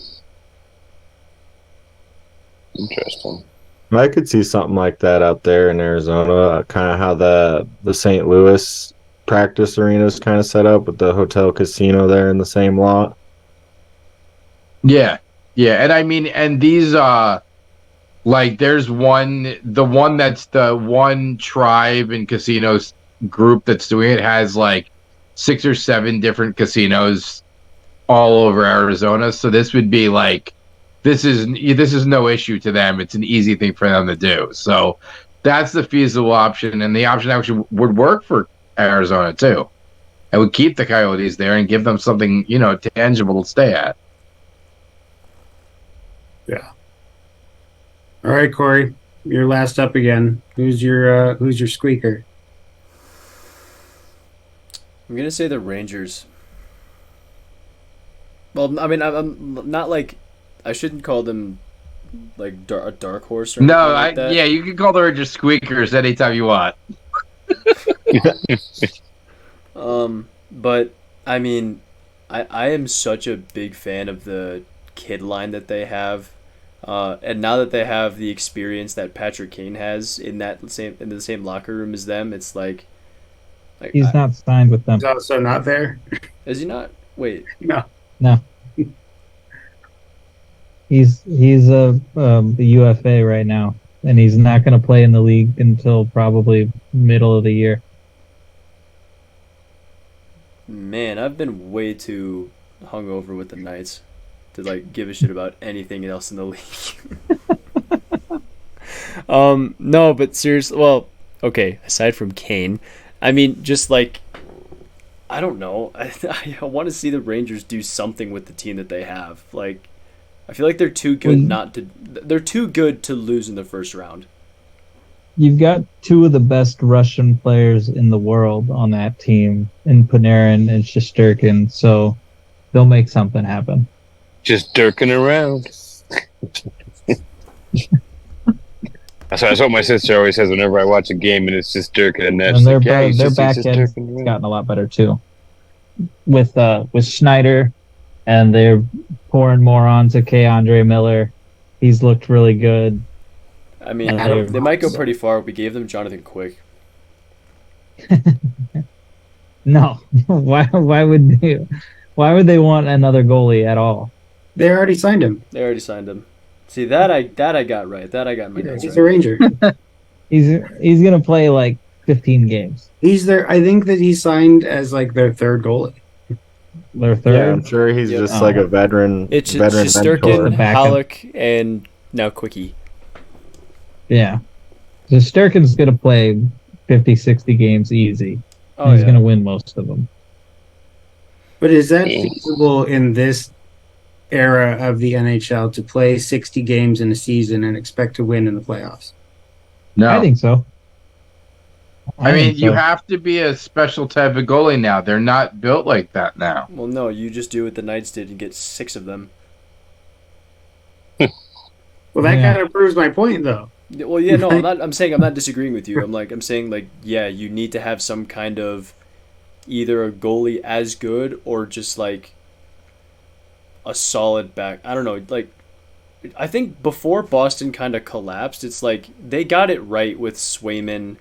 Interesting. I could see something like that out there in Arizona, kind of how the St. Louis practice arena is kind of set up with the hotel casino there in the same lot. Yeah. And I mean, and these, there's the one that's the one tribe and casinos group that's doing it has 6 or 7 different casinos all over Arizona. So this would be like, this is no issue to them. It's an easy thing for them to do. So that's the feasible option, and the option actually would work for Arizona too. It would keep the Coyotes there and give them something, tangible to stay at. Yeah. All right, Corey, you're last up again. Who's your squeaker? I'm gonna say the Rangers. Well, I mean, I'm not like, I shouldn't call them like a dark horse or anything like that. Yeah, you can call the Rangers squeakers anytime you want. But I mean, I am such a big fan of the kid line that they have, and now that they have the experience that Patrick Kane has in the same locker room as them, it's like He's not signed with them. He's also not there. Is he not? Wait. No. He's a UFA right now, and he's not going to play in the league until probably middle of the year. Man, I've been way too hungover with the Knights to like give a shit about anything else in the league. No, but seriously, well, okay, aside from Kane, I mean, just like, I don't know. I want to see the Rangers do something with the team that they have. Like, I feel like they're too good they're too good to lose in the first round. You've got two of the best Russian players in the world on that team, in Panarin and Shesterkin, so they'll make something happen. Just dirking around. That's what my sister always says whenever I watch a game, and it's just dirking and net. And their He's back just end's dirking around. gotten a lot better too. With Schneider, and they're pouring more onto Andre Miller. He's looked really good. I mean, they might go pretty far. We gave them Jonathan Quick. No, why would they want another goalie at all? They already signed him. They already signed him. See, that I got right. That I got my notes He's right. a Ranger. He's gonna play like 15 games. He's there. I think that he signed as like their third goalie. Their third. Yeah, I'm sure he's just like a veteran. It's veteran Shesterkin, mentor. Halleck, and now Quickie. Yeah. So Sturkin's going to play 50, 60 games easy. Oh, He's yeah. going to win most of them. But is that feasible in this era of the NHL to play 60 games in a season and expect to win in the playoffs? No. I think so. I mean, think you so. have to be a special type of goalie now. They're not built like that now. Well, no, you just do what the Knights did and get 6 of them. Well, that Yeah. kind of proves my point, though. Well, yeah, no, I'm saying I'm not disagreeing with you. I'm saying like, yeah, you need to have some kind of either a goalie as good or just like a solid back. I don't know, like I think before Boston kind of collapsed, it's like they got it right with Swayman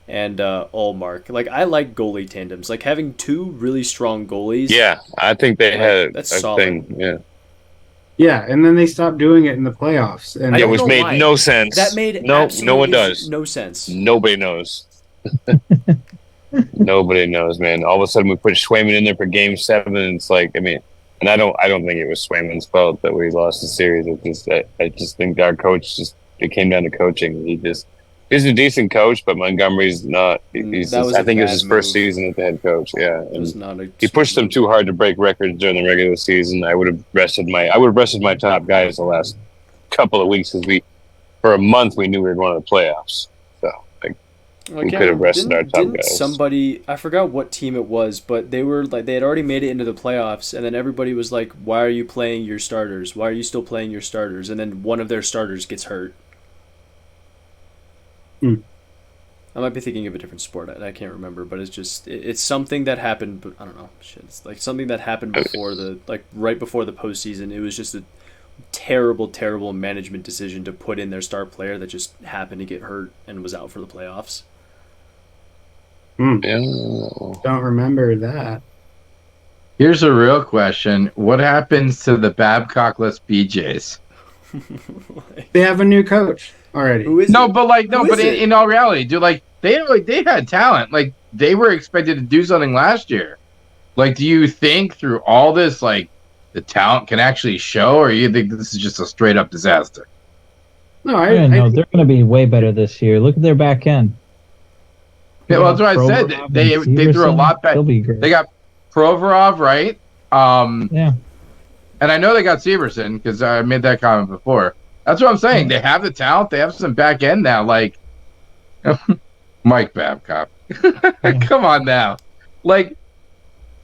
and Ullmark. Like, I like goalie tandems. Like having 2 really strong goalies. Yeah, I think they had that's a solid. thing. Yeah, Yeah, and then they stopped doing it in the playoffs. And I it don't was know made why. no sense. That made no one absolutely does. no sense. Nobody knows. Nobody knows, man. All of a sudden, we put Swayman in there for Game 7, and it's like, I mean, and I don't think it was Swayman's fault that we lost the series. I just think our coach it came down to coaching. He's a decent coach, but Montgomery's not. I think it was his first season as the head coach. Yeah, It was not a he pushed them too hard to break records during the regular season. I would have rested my top guys the last couple of weeks, because for a month we knew we were going to the playoffs. So we could have rested our top guys. Somebody, I forgot what team it was, but they were like, they had already made it into the playoffs, and then everybody was like, "Why are you playing your starters? Why are you still playing your starters?" And then one of their starters gets hurt. I might be thinking of a different sport. I can't remember, but it's something that happened. But I don't know. Shit, it's like something that happened before right before the postseason. It was just a terrible, terrible management decision to put in their star player that just happened to get hurt and was out for the playoffs. Yeah. don't remember that. Here's a real question. What happens to the Babcockless BJs? They have a new coach already. Who is No, it? but Who is it? in all reality, dude, like they had talent. Like they were expected to do something last year. Like, do you think through all this like the talent can actually show, or you think this is just a straight up disaster? No, I know they're going to be way better this year. Look at their back end. Yeah, well, that's what I said. Provorov They and threw a Severson. lot back. They'll be great. They got Provorov, right? Yeah. And I know they got Severson because I made that comment before. That's what I'm saying. They have the talent. They have some back end now. Like Mike Babcock. Come on now. Like,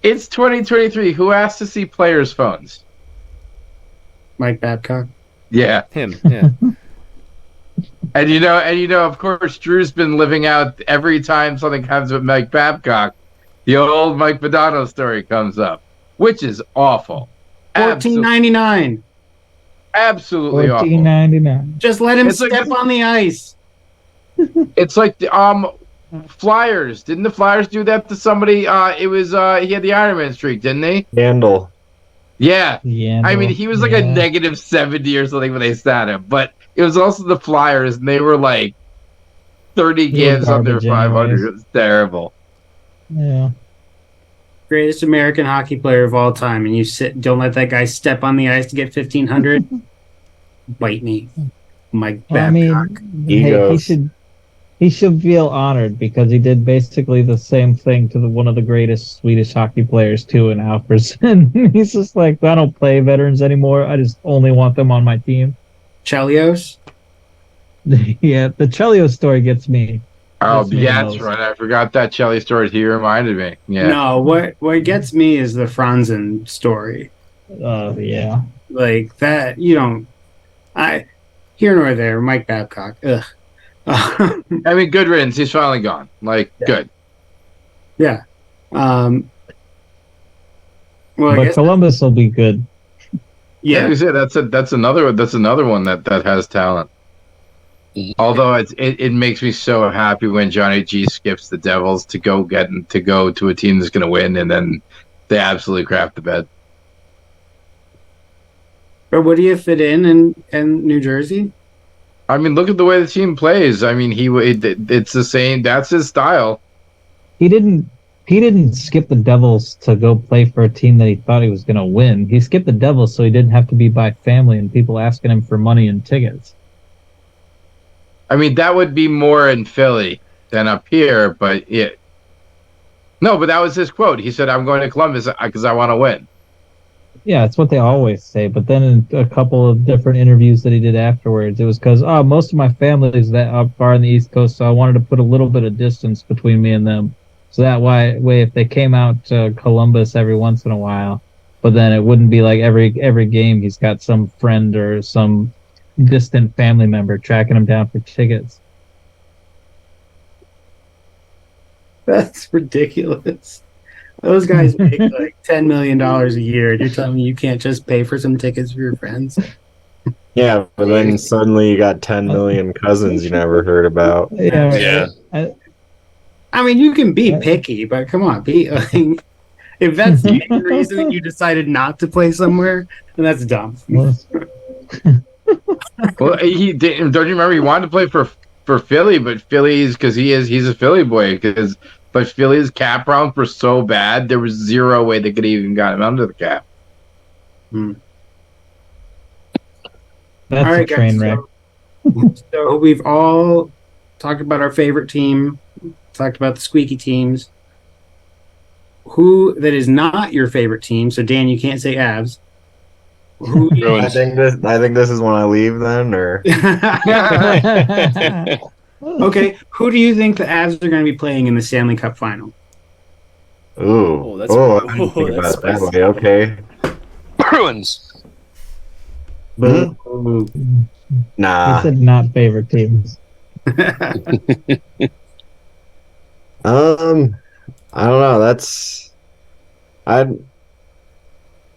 it's 2023. Who asked to see players' phones? Mike Babcock. Yeah. Him. Yeah. And you know, of course, Drew's been living out every time something happens with Mike Babcock. The old Mike Badano story comes up, which is awful. $14.99. Absolutely awful. $14.99. Just let him It's like step this- on the ice. It's like the Flyers. Didn't the Flyers do that to somebody? It was he had the Iron Man streak, didn't he? Handle. Yeah. Yeah. I mean, he was like a negative 70 or something when they sat him, but it was also the Flyers, and they were like 30 They were games under garbage 500. anyways. It was terrible. Yeah. Greatest American hockey player of all time, and you don't let that guy step on the ice to get 1,500. Bite me, Mike Well, I Babcock. mean, hey, Egos. he should feel honored because he did basically the same thing to one of the greatest Swedish hockey players too in Alfredsson. He's just like, I don't play veterans anymore. I just only want them on my team. Chelios. Yeah, the Chelio story gets me. Oh, Gets me yeah, the that's most. right. I forgot that Chelly story. He reminded me. Yeah. No, what gets me is the Franzen story. Yeah. Like that, you don't. Here nor there. Mike Babcock. Ugh. I mean, good riddance. He's finally gone. Like, good. Yeah. Well, I But guess, Columbus will be good. Like yeah. you said, that's another one that has talent. Although it makes me so happy when Johnny G skips the Devils to go to a team that's going to win, and then they absolutely crap the bed. But would he fit in New Jersey? I mean, look at the way the team plays. I mean, it's the same. That's his style. He didn't skip the Devils to go play for a team that he thought he was going to win. He skipped the Devils so he didn't have to be by family and people asking him for money and tickets. I mean, that would be more in Philly than up here, but no, but that was his quote. He said, "I'm going to Columbus because I want to win." Yeah, it's what they always say. But then in a couple of different interviews that he did afterwards, it was because most of my family is that up far on the East Coast, so I wanted to put a little bit of distance between me and them. So that way, if they came out to Columbus every once in a while, but then it wouldn't be like every game he's got some friend or some distant family member tracking him down for tickets. That's ridiculous. Those guys make like $10 million a year. And you're telling me you can't just pay for some tickets for your friends? Yeah, but then suddenly you got 10 million cousins you never heard about. Yeah. I mean, you can be picky, but come on, if that's the main reason that you decided not to play somewhere, then that's dumb. Well, Well, don't you remember he wanted to play for Philly, but Philly's because he's a Philly boy but Philly's cap rounds were so bad there was zero way they could even got him under the cap. That's All right, a train guys, wreck. So we've all talked about our favorite team, talked about the squeaky teams. Who that is not your favorite team? So Dan, you can't say Avs. Who? I think this is when I leave then, or Okay, who do you think the Avs are going to be playing in the Stanley Cup final? ooh, that's- I didn't think that's about it that spicy. way. Okay, Bruins. Boo. I nah. said not favorite teams. I don't know.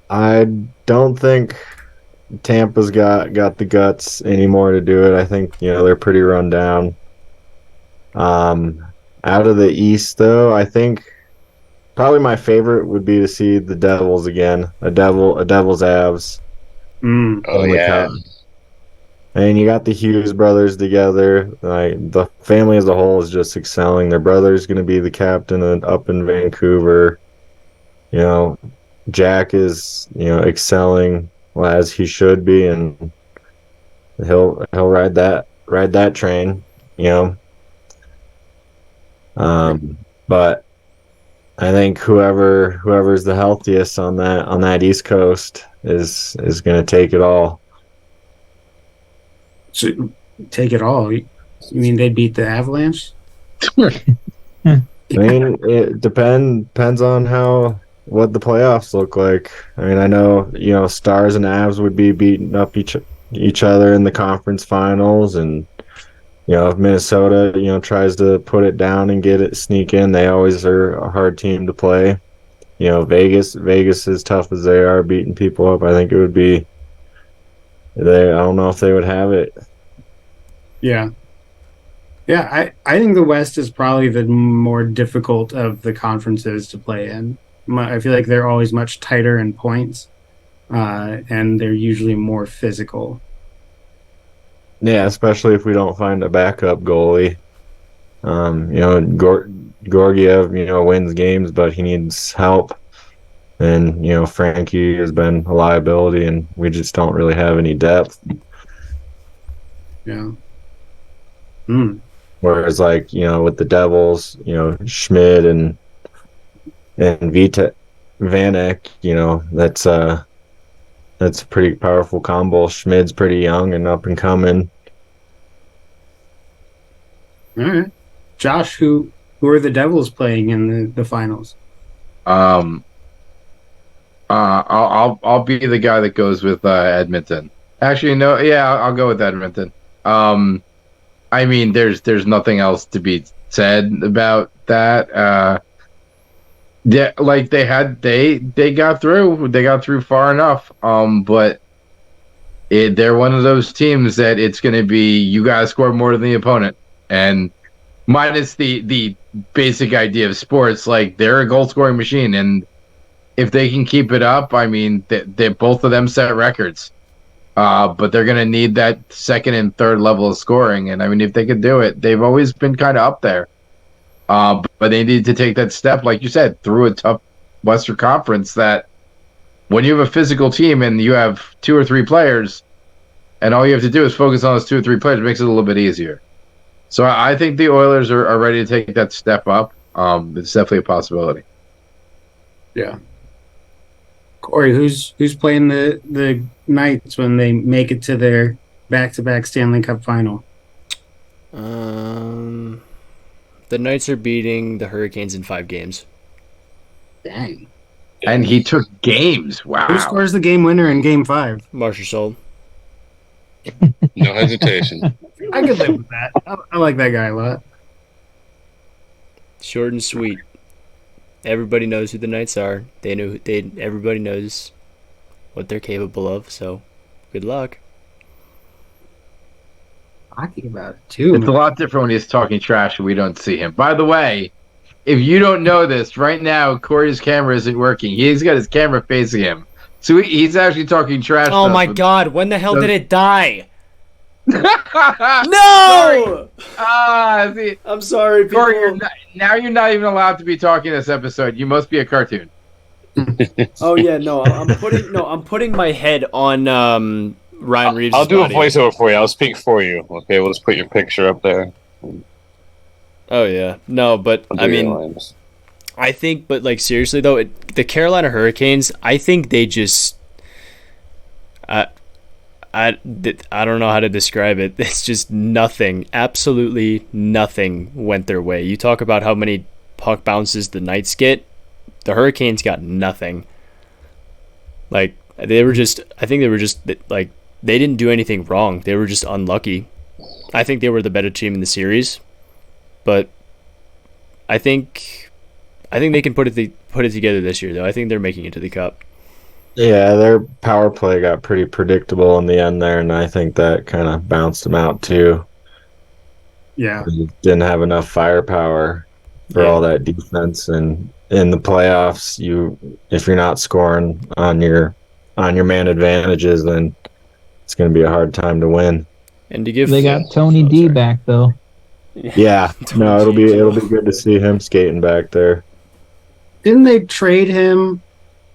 I don't think Tampa's got the guts anymore to do it. I think they're pretty run down. Out of the East though, I think probably my favorite would be to see the Devils again. A Devils Avs. Oh in the yeah. Cup. And you got the Hughes brothers together. Like the family as a whole is just excelling. Their brother's going to be the captain up in Vancouver. Jack is, excelling as he should be, and he'll ride that train, you know. But I think whoever's the healthiest on that East Coast is going to take it all. So, take it all. You mean they beat the Avalanche? I mean, it depends on what the playoffs look like. I mean, I know, Stars and Avs would be beating up each other in the conference finals, and if Minnesota, tries to put it down and sneak in, they always are a hard team to play. Vegas, as tough as they are beating people up, I think it would be. I don't know if they would have it. Yeah. Yeah, I think the West is probably the more difficult of the conferences to play in. I feel like they're always much tighter in points, and they're usually more physical. Yeah, especially if we don't find a backup goalie. Georgiev, wins games, but he needs help. And, Frankie has been a liability, and we just don't really have any depth. Yeah. Whereas, with the Devils, Schmidt and Vanek, that's a pretty powerful combo. Schmidt's pretty young and up and coming. All right. Josh, who are the Devils playing in the finals? I'll be the guy that goes with Edmonton. Actually, no, yeah, I'll go with Edmonton. I mean, there's nothing else to be said about that. Yeah, like they got through. They got through far enough. But they're one of those teams that it's going to be you guys score more than the opponent, and minus the basic idea of sports, like they're a goal scoring machine, and if they can keep it up, I mean, they both of them set records. But they're going to need that second and third level of scoring, and I mean, if they could do it, they've always been kind of up there. But they need to take that step, like you said, through a tough Western Conference. That when you have a physical team and you have 2 or 3 players, and all you have to do is focus on those 2 or 3 players, it makes it a little bit easier. So I think the Oilers are ready to take that step up. It's definitely a possibility. Yeah. Corey, who's playing the Knights when they make it to their back-to-back Stanley Cup final? The Knights are beating the Hurricanes in 5 games. Dang. And he took games. Wow. Who scores the game winner in Game 5? Marchessault. No hesitation. I could live with that. I like that guy a lot. Short and sweet. Everybody knows who the Knights are. Everybody knows what they're capable of. So, good luck. Talking about it too. It's a lot different when he's talking trash and we don't see him. By the way, if you don't know this, right now Corey's camera isn't working. He's got his camera facing him, so he's actually talking trash. Oh my God! When the hell did it die? No! See, I'm sorry, people. Corey, you're not even allowed to be talking this episode. You must be a cartoon. Oh yeah, no, I'm putting my head on Ryan Reeves' I'll do body. a voiceover for you. I'll speak for you. Okay, we'll just put your picture up there. Oh yeah, no, but I mean, I think, but like seriously though, the Carolina Hurricanes, I think they just, I don't know how to describe it. It's just nothing, absolutely nothing went their way. You talk about how many puck bounces the Knights get, the Hurricanes got nothing. Like I think they were just like they didn't do anything wrong. They were just unlucky. I think they were the better team in the series, but I think they can put it together this year though. I think they're making it to the Cup. Yeah, their power play got pretty predictable in the end there, and I think that kind of bounced them out too. Yeah. They didn't have enough firepower for all that defense, and in the playoffs, if you're not scoring on your man advantages, then it's going to be a hard time to win. And to give They got Tony D back though. Yeah, no, it'll be good to see him skating back there. Didn't they trade him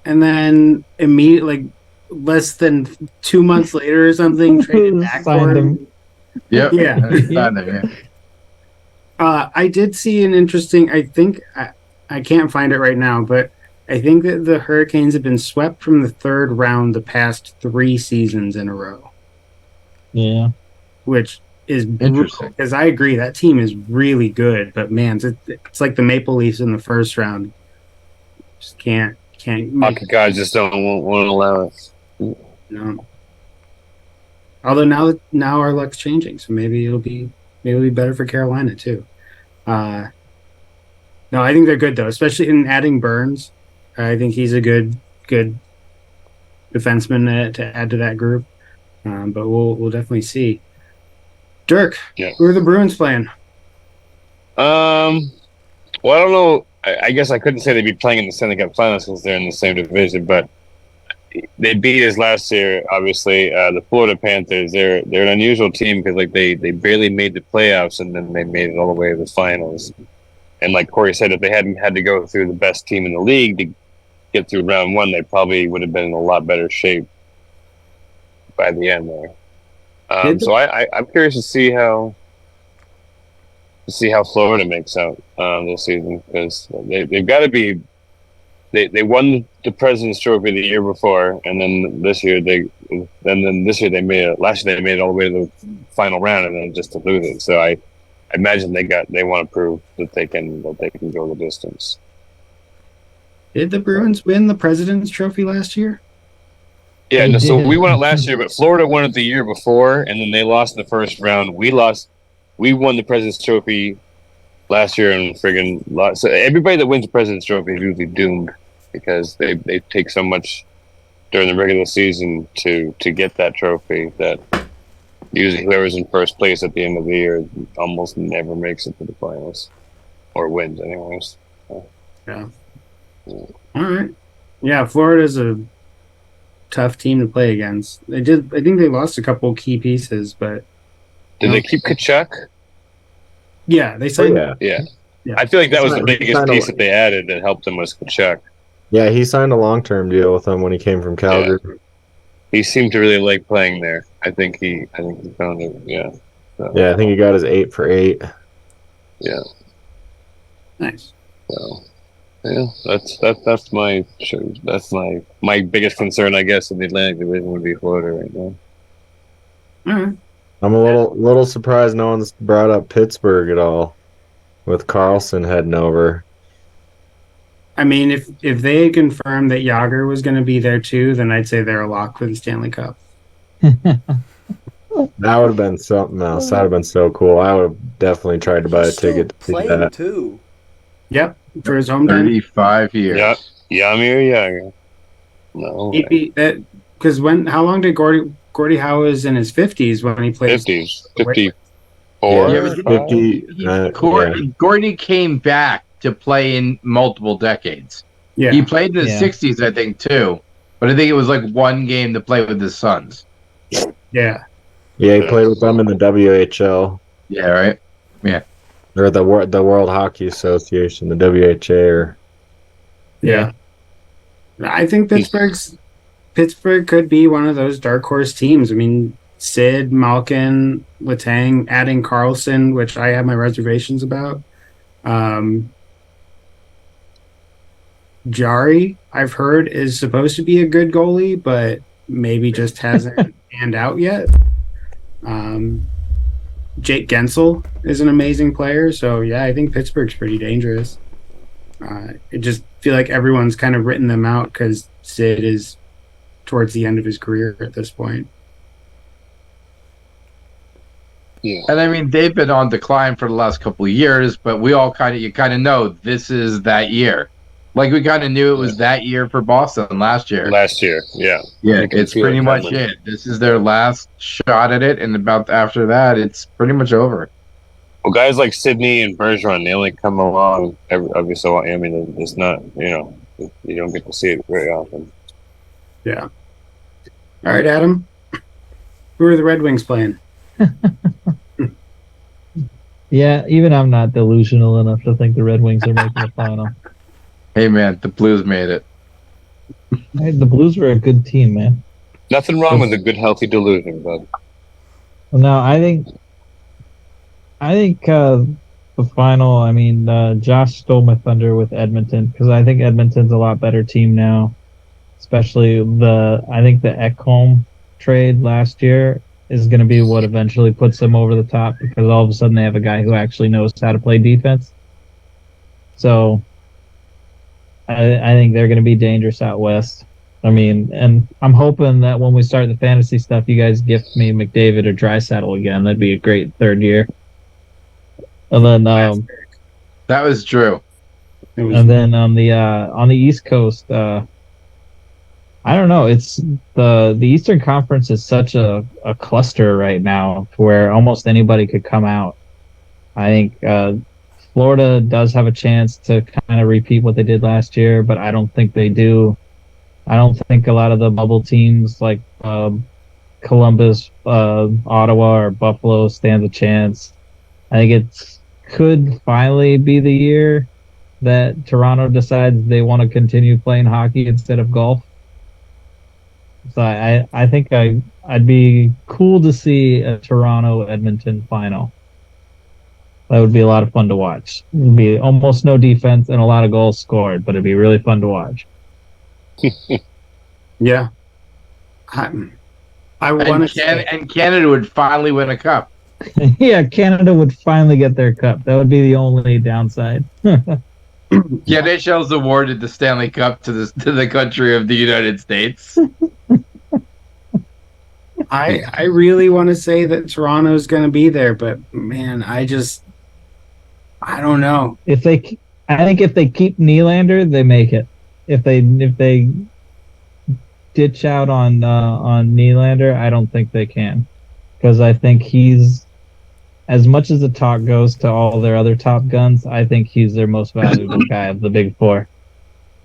and then immediately, like less than 2 months later or something, traded back for Signed him. him. Yep. Yeah. Down there, yeah. I did see an interesting. I can't find it right now, but I think that the Hurricanes have been swept from the third round the past 3 seasons in a row, Yeah. which is Interesting. because I agree that team is really good, but man, it's like the Maple Leafs in the first round. Just can't make Hockey guys just won't allow it. no. Although now our luck's changing, so maybe it'll be better for Carolina too. No, I think they're good though, especially in adding Burns. I think he's a good defenseman to add to that group. But we'll definitely see. Dirk, Yeah. who are the Bruins playing? Well, I don't know. I guess I couldn't say they'd be playing in the Stanley Cup Finals since they're in the same division, but they beat us last year. Obviously, the Florida Panthers. They're an unusual team because like they barely made the playoffs and then they made it all the way to the finals. And like Corey said, if they hadn't had to go through the best team in the league to get through round one, they probably would have been in a lot better shape by the end there. So I'm curious to see how Florida makes out this season because they've got to be. They won the President's Trophy the year before, and then this year they made it. Last year they made it all the way to the final round, and then just to lose it. So I imagine they want to prove that they can go the distance. Did the Bruins win the President's Trophy last year? Yeah, They so did. we won it last year, but Florida won it the year before, and then they lost in the first round. We won the President's Trophy last year and friggin' lost. So everybody that wins the President's Trophy is usually doomed because they take so much during the regular season to get that trophy that usually whoever's in first place at the end of the year almost never makes it to the finals or wins anyways. Yeah. All right. Yeah, Florida's a tough team to play against. I think they lost a couple key pieces, but Did they keep Kachuk? yeah, they signed. Yeah. I feel like that was the He biggest signed piece that they added that helped them was Kachuk. Yeah, he signed a long-term deal with them when he came from Calgary. He seemed to really like playing there. I think he found it. Yeah. So, Yeah, I think he got his 8 for 8. yeah. Nice. So, yeah, that's my biggest concern, I guess, in the Atlantic Division would be Florida right now. All right. I'm a little surprised no one's brought up Pittsburgh at all, with Carlson heading over. I mean, if they had confirmed that Yager was going to be there too, then I'd say they're a lock for the Stanley Cup. That would have been something else. That would have been so cool. I would have definitely tried to buy a ticket to see playing that. too. Yep, for his home game. 35 years. Yeah, Yamir Yager. No, Because how long did Gordie Howe was in his 50s when he played? 50s, 54. Yeah, but 50. Gordy came back to play in multiple decades. Yeah, He played in the Yeah. 60s, I think, too. But I think it was like one game to play with his sons. yeah. Yeah, he played with them in the WHL. Yeah, right? Or the World Hockey Association, the WHA. Or Yeah. I think Pittsburgh could be one of those dark horse teams. I mean, Sid, Malkin, Letang, adding Carlson, which I have my reservations about. Jari, I've heard, is supposed to be a good goalie, but maybe just hasn't panned out yet. Jake Gensel is an amazing player, so yeah, I think Pittsburgh's pretty dangerous. I just feel like everyone's kind of written them out because Sid is towards the end of his career at this point. Yeah. And I mean, they've been on decline for the last couple of years, but we all you kind of know this is that year. Like we kind of knew it was that year for Boston last year. Last year, yeah. Yeah, You can it's feel pretty it much coming. it. This is their last shot at it, and about after that, it's pretty much over. Well, guys like Sydney and Bergeron, they only come along every so often. I mean, it's not, you don't get to see it very often. Yeah. All right, Adam. Who are the Red Wings playing? Yeah, even I'm not delusional enough to think the Red Wings are making the final. Hey, man, the Blues made it. Hey, the Blues were a good team, man. Nothing wrong with a good, healthy delusion, bud. Well, no, I think the final. I mean, Josh stole my thunder with Edmonton because I think Edmonton's a lot better team now. Especially I think the Ekholm trade last year is going to be what eventually puts them over the top because all of a sudden they have a guy who actually knows how to play defense. So I think they're going to be dangerous out west. I mean, and I'm hoping that when we start the fantasy stuff, you guys gift me McDavid or Drysdale again. That'd be a great third year. And then, That was true. and then on the East Coast, I don't know. It's the Eastern Conference is such a cluster right now, to where almost anybody could come out. I think Florida does have a chance to kind of repeat what they did last year, but I don't think they do. I don't think a lot of the bubble teams like Columbus, Ottawa, or Buffalo stand a chance. I think it could finally be the year that Toronto decides they want to continue playing hockey instead of golf. So I think I'd be cool to see a Toronto Edmonton final. That would be a lot of fun to watch. It would be almost no defense and a lot of goals scored, but it'd be really fun to watch. Yeah. I want to say, And Canada would finally win a cup. Yeah, Canada would finally get their cup. That would be the only downside. Yeah, NHL's awarded the Stanley Cup to the country of the United States. I really want to say that Toronto's going to be there, but man, I don't know. I think if they keep Nylander, they make it. If they ditch out on Nylander, I don't think they can, because I think he's, as much as the talk goes to all their other top guns, I think he's their most valuable guy of the big four.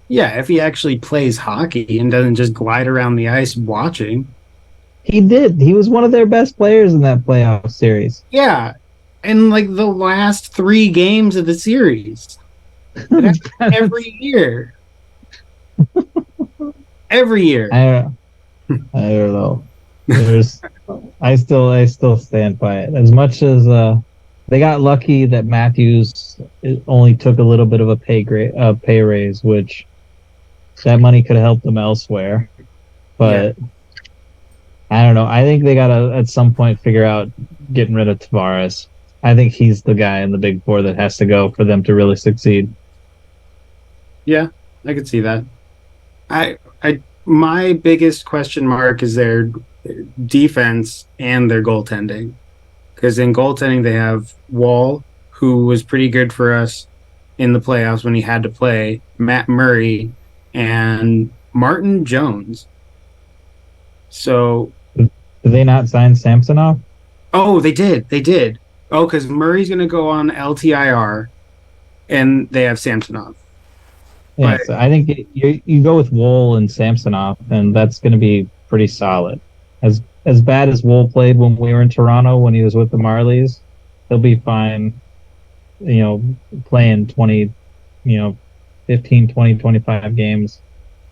Yeah, if he actually plays hockey and doesn't just glide around the ice watching. He did. He was one of their best players in that playoff series. Yeah, and like the last 3 games of the series. Every year. Every year. I don't know. I still stand by it. As much as they got lucky that Matthews only took a little bit of a pay raise, which that money could have helped them elsewhere. But yeah. I don't know. I think they gotta at some point figure out getting rid of Tavares. I think he's the guy in the big four that has to go for them to really succeed. Yeah, I could see that. My biggest question mark is their defense and their goaltending. Because in goaltending, they have Wall, who was pretty good for us in the playoffs when he had to play, Matt Murray, and Martin Jones. So, did they not sign Samsonov? Oh, they did. Oh, because Murray's going to go on LTIR, and they have Samsonov. Yeah, so I think you go with Wool and Samsonov, and that's going to be pretty solid. As bad as Wool played when we were in Toronto when he was with the Marlies, he'll be fine. Playing 15, 20, 25 games,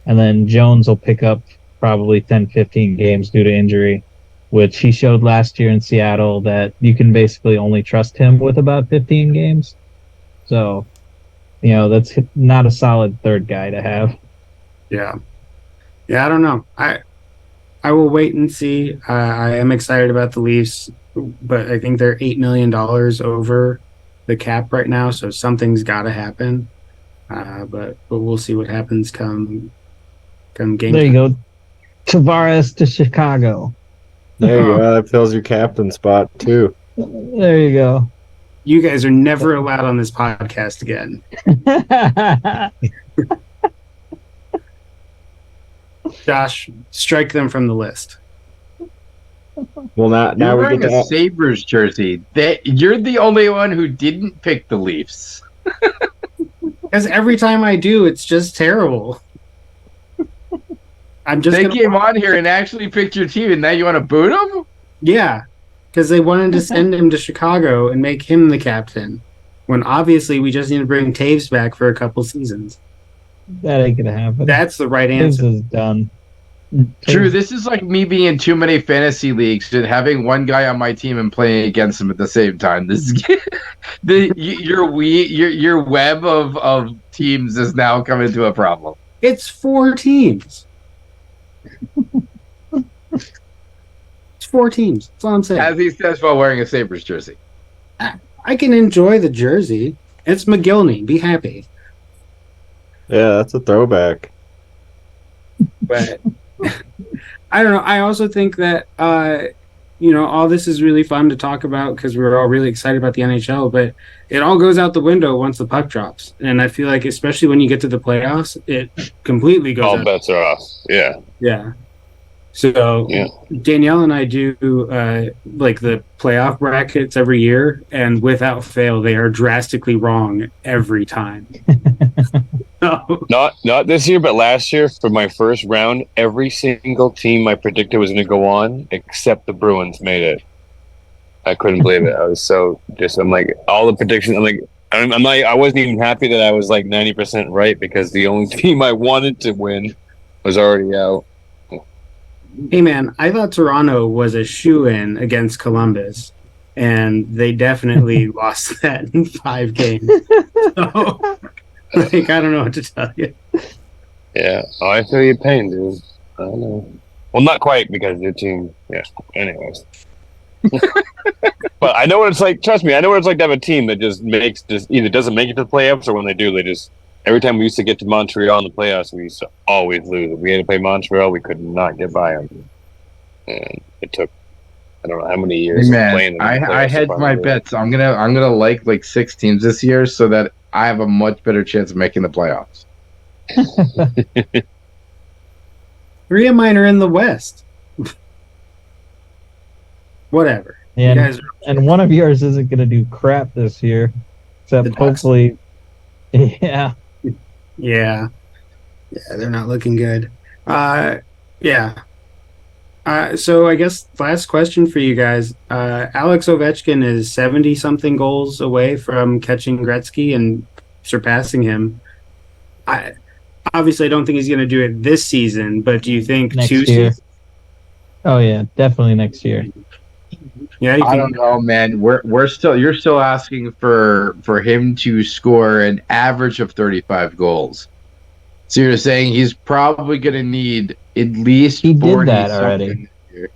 and then Jones will pick up probably 10, 15 games due to injury, which he showed last year in Seattle that you can basically only trust him with about 15 games. So, that's not a solid third guy to have. Yeah, I don't know. I will wait and see. I am excited about the Leafs, but I think they're $8 million over the cap right now, so something's got to happen. But we'll see what happens come game time. There you go. Tavares to Chicago. There you go. That fills your captain spot, too. There you go. You guys are never allowed on this podcast again. Josh, strike them from the list. Well, now You're we wearing get a to Sabres jersey. You're the only one who didn't pick the Leafs. Because every time I do, it's just terrible. They came on here and actually picked your team, and now you want to boot them? Yeah, because they wanted to send him to Chicago and make him the captain, when obviously we just need to bring Taves back for a couple seasons. That ain't gonna happen. That's the right His answer. is done. Drew, this is like me being in too many fantasy leagues and having one guy on my team and playing against him at the same time. This is your web of teams is now coming to a problem. It's 4 teams. It's 4 teams. That's all I'm saying. As he says while wearing a Sabres jersey. I can enjoy the jersey. It's McGillney. Be happy. Yeah, that's a throwback. But I don't know. I also think that all this is really fun to talk about because we're all really excited about the NHL, but it all goes out the window once the puck drops. And I feel like, especially when you get to the playoffs, it completely goes All out. bets are off. Yeah. Yeah. So Yeah. Danielle and I do like the playoff brackets every year, and without fail, they are drastically wrong every time. So, Not this year, but last year for my first round, every single team I predicted was going to go on except the Bruins made it. I couldn't believe it. I was so I'm like all the predictions. I wasn't even happy that I was like 90% right because the only team I wanted to win was already out. hey man, I thought Toronto was a shoo-in against Columbus, and they definitely lost that in 5 games. So, like, I don't know what to tell you. Yeah. Oh, I feel your pain, dude. I don't know. Well, not quite because your team. Yeah. Anyways. But I know what it's like. Trust me, I know what it's like to have a team that just either doesn't make it to the playoffs or when they do, they just every time we used to get to Montreal in the playoffs, we used to always lose. If we had to play Montreal, we could not get by them, and it took I don't know how many years. Man, playing them in the I playoffs hedged to my finally do it. bets. I'm gonna like 6 teams this year so that I have a much better chance of making the playoffs. 3 of mine are in the West. Whatever. You And guys and one of yours isn't gonna do crap this year, The except Ducks. hopefully. Yeah. Yeah, they're not looking good. Yeah. So I guess last question for you guys. Alex Ovechkin is 70-something goals away from catching Gretzky and surpassing him. I obviously don't think he's going to do it this season, but do you think Next 2 year. seasons? Oh yeah, definitely next year. Yeah, you I think, don't know, man. You're still asking for him to score an average of 35 goals. So you're saying he's probably going to need at least He did 40 that something already. this year.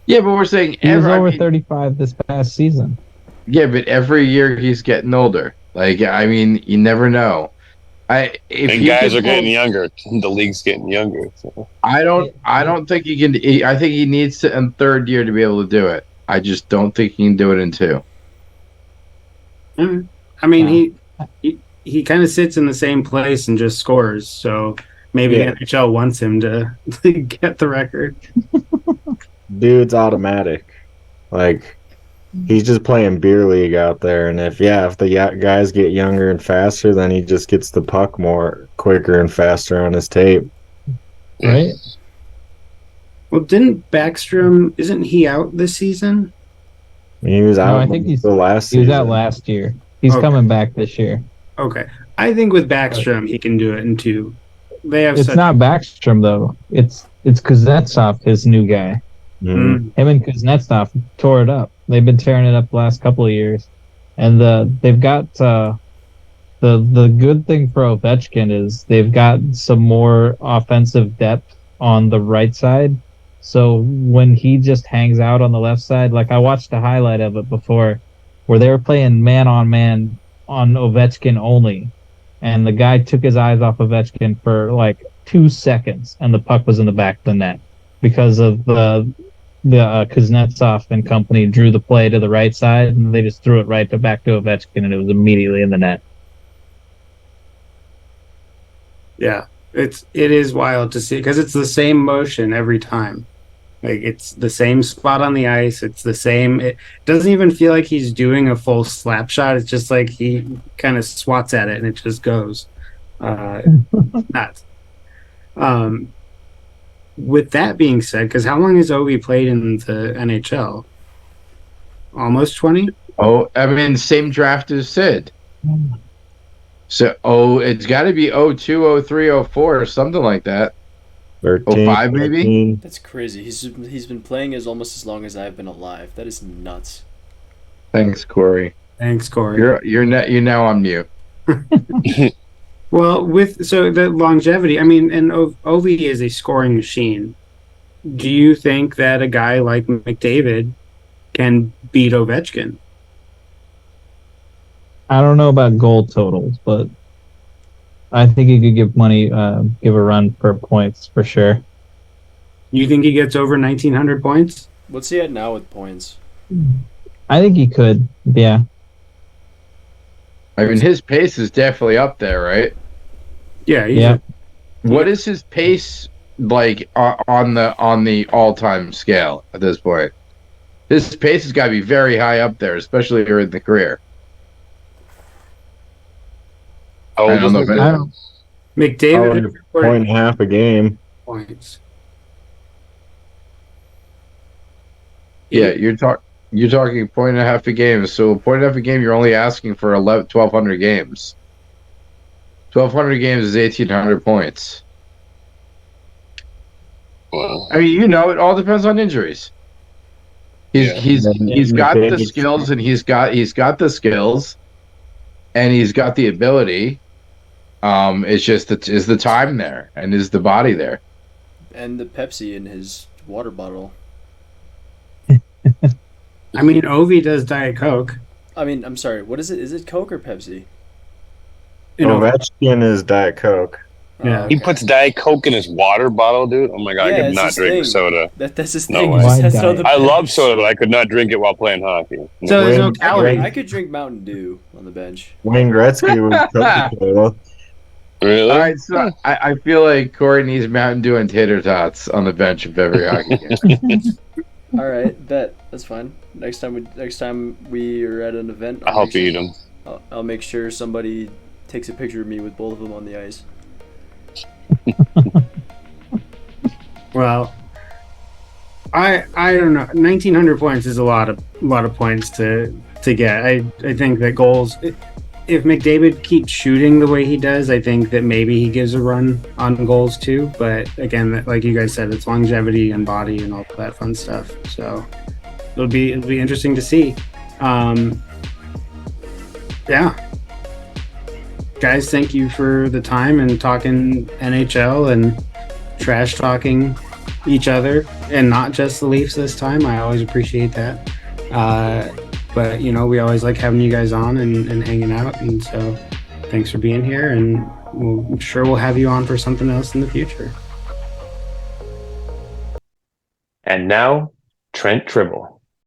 Yeah, but we're saying He was over 35 this past season. yeah, but every year he's getting older. Like, I mean, you never know. If And he guys can are getting pull- younger. The league's getting younger. So. I don't think he can. I think he needs to in 3rd year to be able to do it. I just don't think he can do it in 2. I mean, he kind of sits in the same place and just scores. So maybe Yeah. the NHL wants him to get the record. Dude's automatic. Like, he's just playing beer league out there. And if the guys get younger and faster, then he just gets the puck more quicker and faster on his tape. Right? Well, isn't he out this season? He was No, out I think the last He was season. out last year. He's Okay. coming back this year. Okay. I think with Backstrom, he can do it in 2. They have It's such. not Backstrom though. It's Kuznetsov, his new guy. Mhm. Him and Kuznetsov tore it up. They've been tearing it up the last couple of years, and they've got the good thing for Ovechkin is they've got some more offensive depth on the right side. So when he just hangs out on the left side, like I watched a highlight of it before, where they were playing man on man on Ovechkin only, and the guy took his eyes off Ovechkin for like 2 seconds, and the puck was in the back of the net because of the Kuznetsov and company drew the play to the right side, and they just threw it back to Ovechkin, and it was immediately in the net. Yeah, it is wild to see because it's the same motion every time. Like it's the same spot on the ice. It's the same. It doesn't even feel like he's doing a full slap shot. It's just like he kind of swats at it and it just goes. Nuts. With that being said, because how long has Ovi played in the NHL? Almost 20? Oh, I mean, same draft as Sid. So it's got to be 02, 03, 04 or something like that. 13, 05 maybe. 14. That's crazy. He's been playing as almost as long as I've been alive. That is nuts. Thanks, Corey. Thanks, Corey. You're now on mute. Well, so the longevity, I mean, and Ovi is a scoring machine. Do you think that a guy like McDavid can beat Ovechkin? I don't know about goal totals, but I think he could give a run for points for sure. You think he gets over 1,900 points? What's he at now with points? I think he could. Yeah. I mean, his pace is definitely up there, right? Yeah. Yeah. What is his pace like on the all-time scale at this point? His pace has got to be very high up there, especially early in the career. Oh, I don't know. I don't, McDavid Probably a point and a half a game. points. Yeah, you're talking point and a half a game. So a point and a half a game, you're only asking for 1,200 games. 1,200 games is 1,800 points. wow. I mean, it all depends on injuries. He's got the skills, and he's got the skills, and he's got the ability. It's just is the time there, and is the body there? And the Pepsi in his water bottle. I mean, Ovi does Diet Coke. I mean, I'm sorry. What is it? Is it Coke or Pepsi? Ovechkin is Diet Coke. Yeah. Oh, He okay. puts Diet Coke in his water bottle, dude. Oh my god, Yeah, I could it's not his drink thing. soda. That's his No thing. way. He just Why has it on the I love bench. soda, but I could not drink it while playing hockey. So there's no Wayne- calories. I could drink Mountain Dew on the bench. Wayne Gretzky was Coca-Cola. Really? All right, so I feel like Corey needs Mountain Dew and tater tots on the bench of every hockey game. All right, bet that's fine. Next time we are at an event, I'll help you eat them. I'll make sure somebody takes a picture of me with both of them on the ice. Well, I don't know. 1,900 points is a lot of points to get. I think that goals. If McDavid keeps shooting the way he does, I think that maybe he gives a run on goals too. But again, like you guys said, it's longevity and body and all that fun stuff. So it'll be interesting to see. Yeah, guys, thank you for the time and talking NHL and trash talking each other and not just the Leafs this time. I always appreciate that. But we always like having you guys on and hanging out, and so thanks for being here, and I'm sure we'll have you on for something else in the future. And now, Trent Tribble.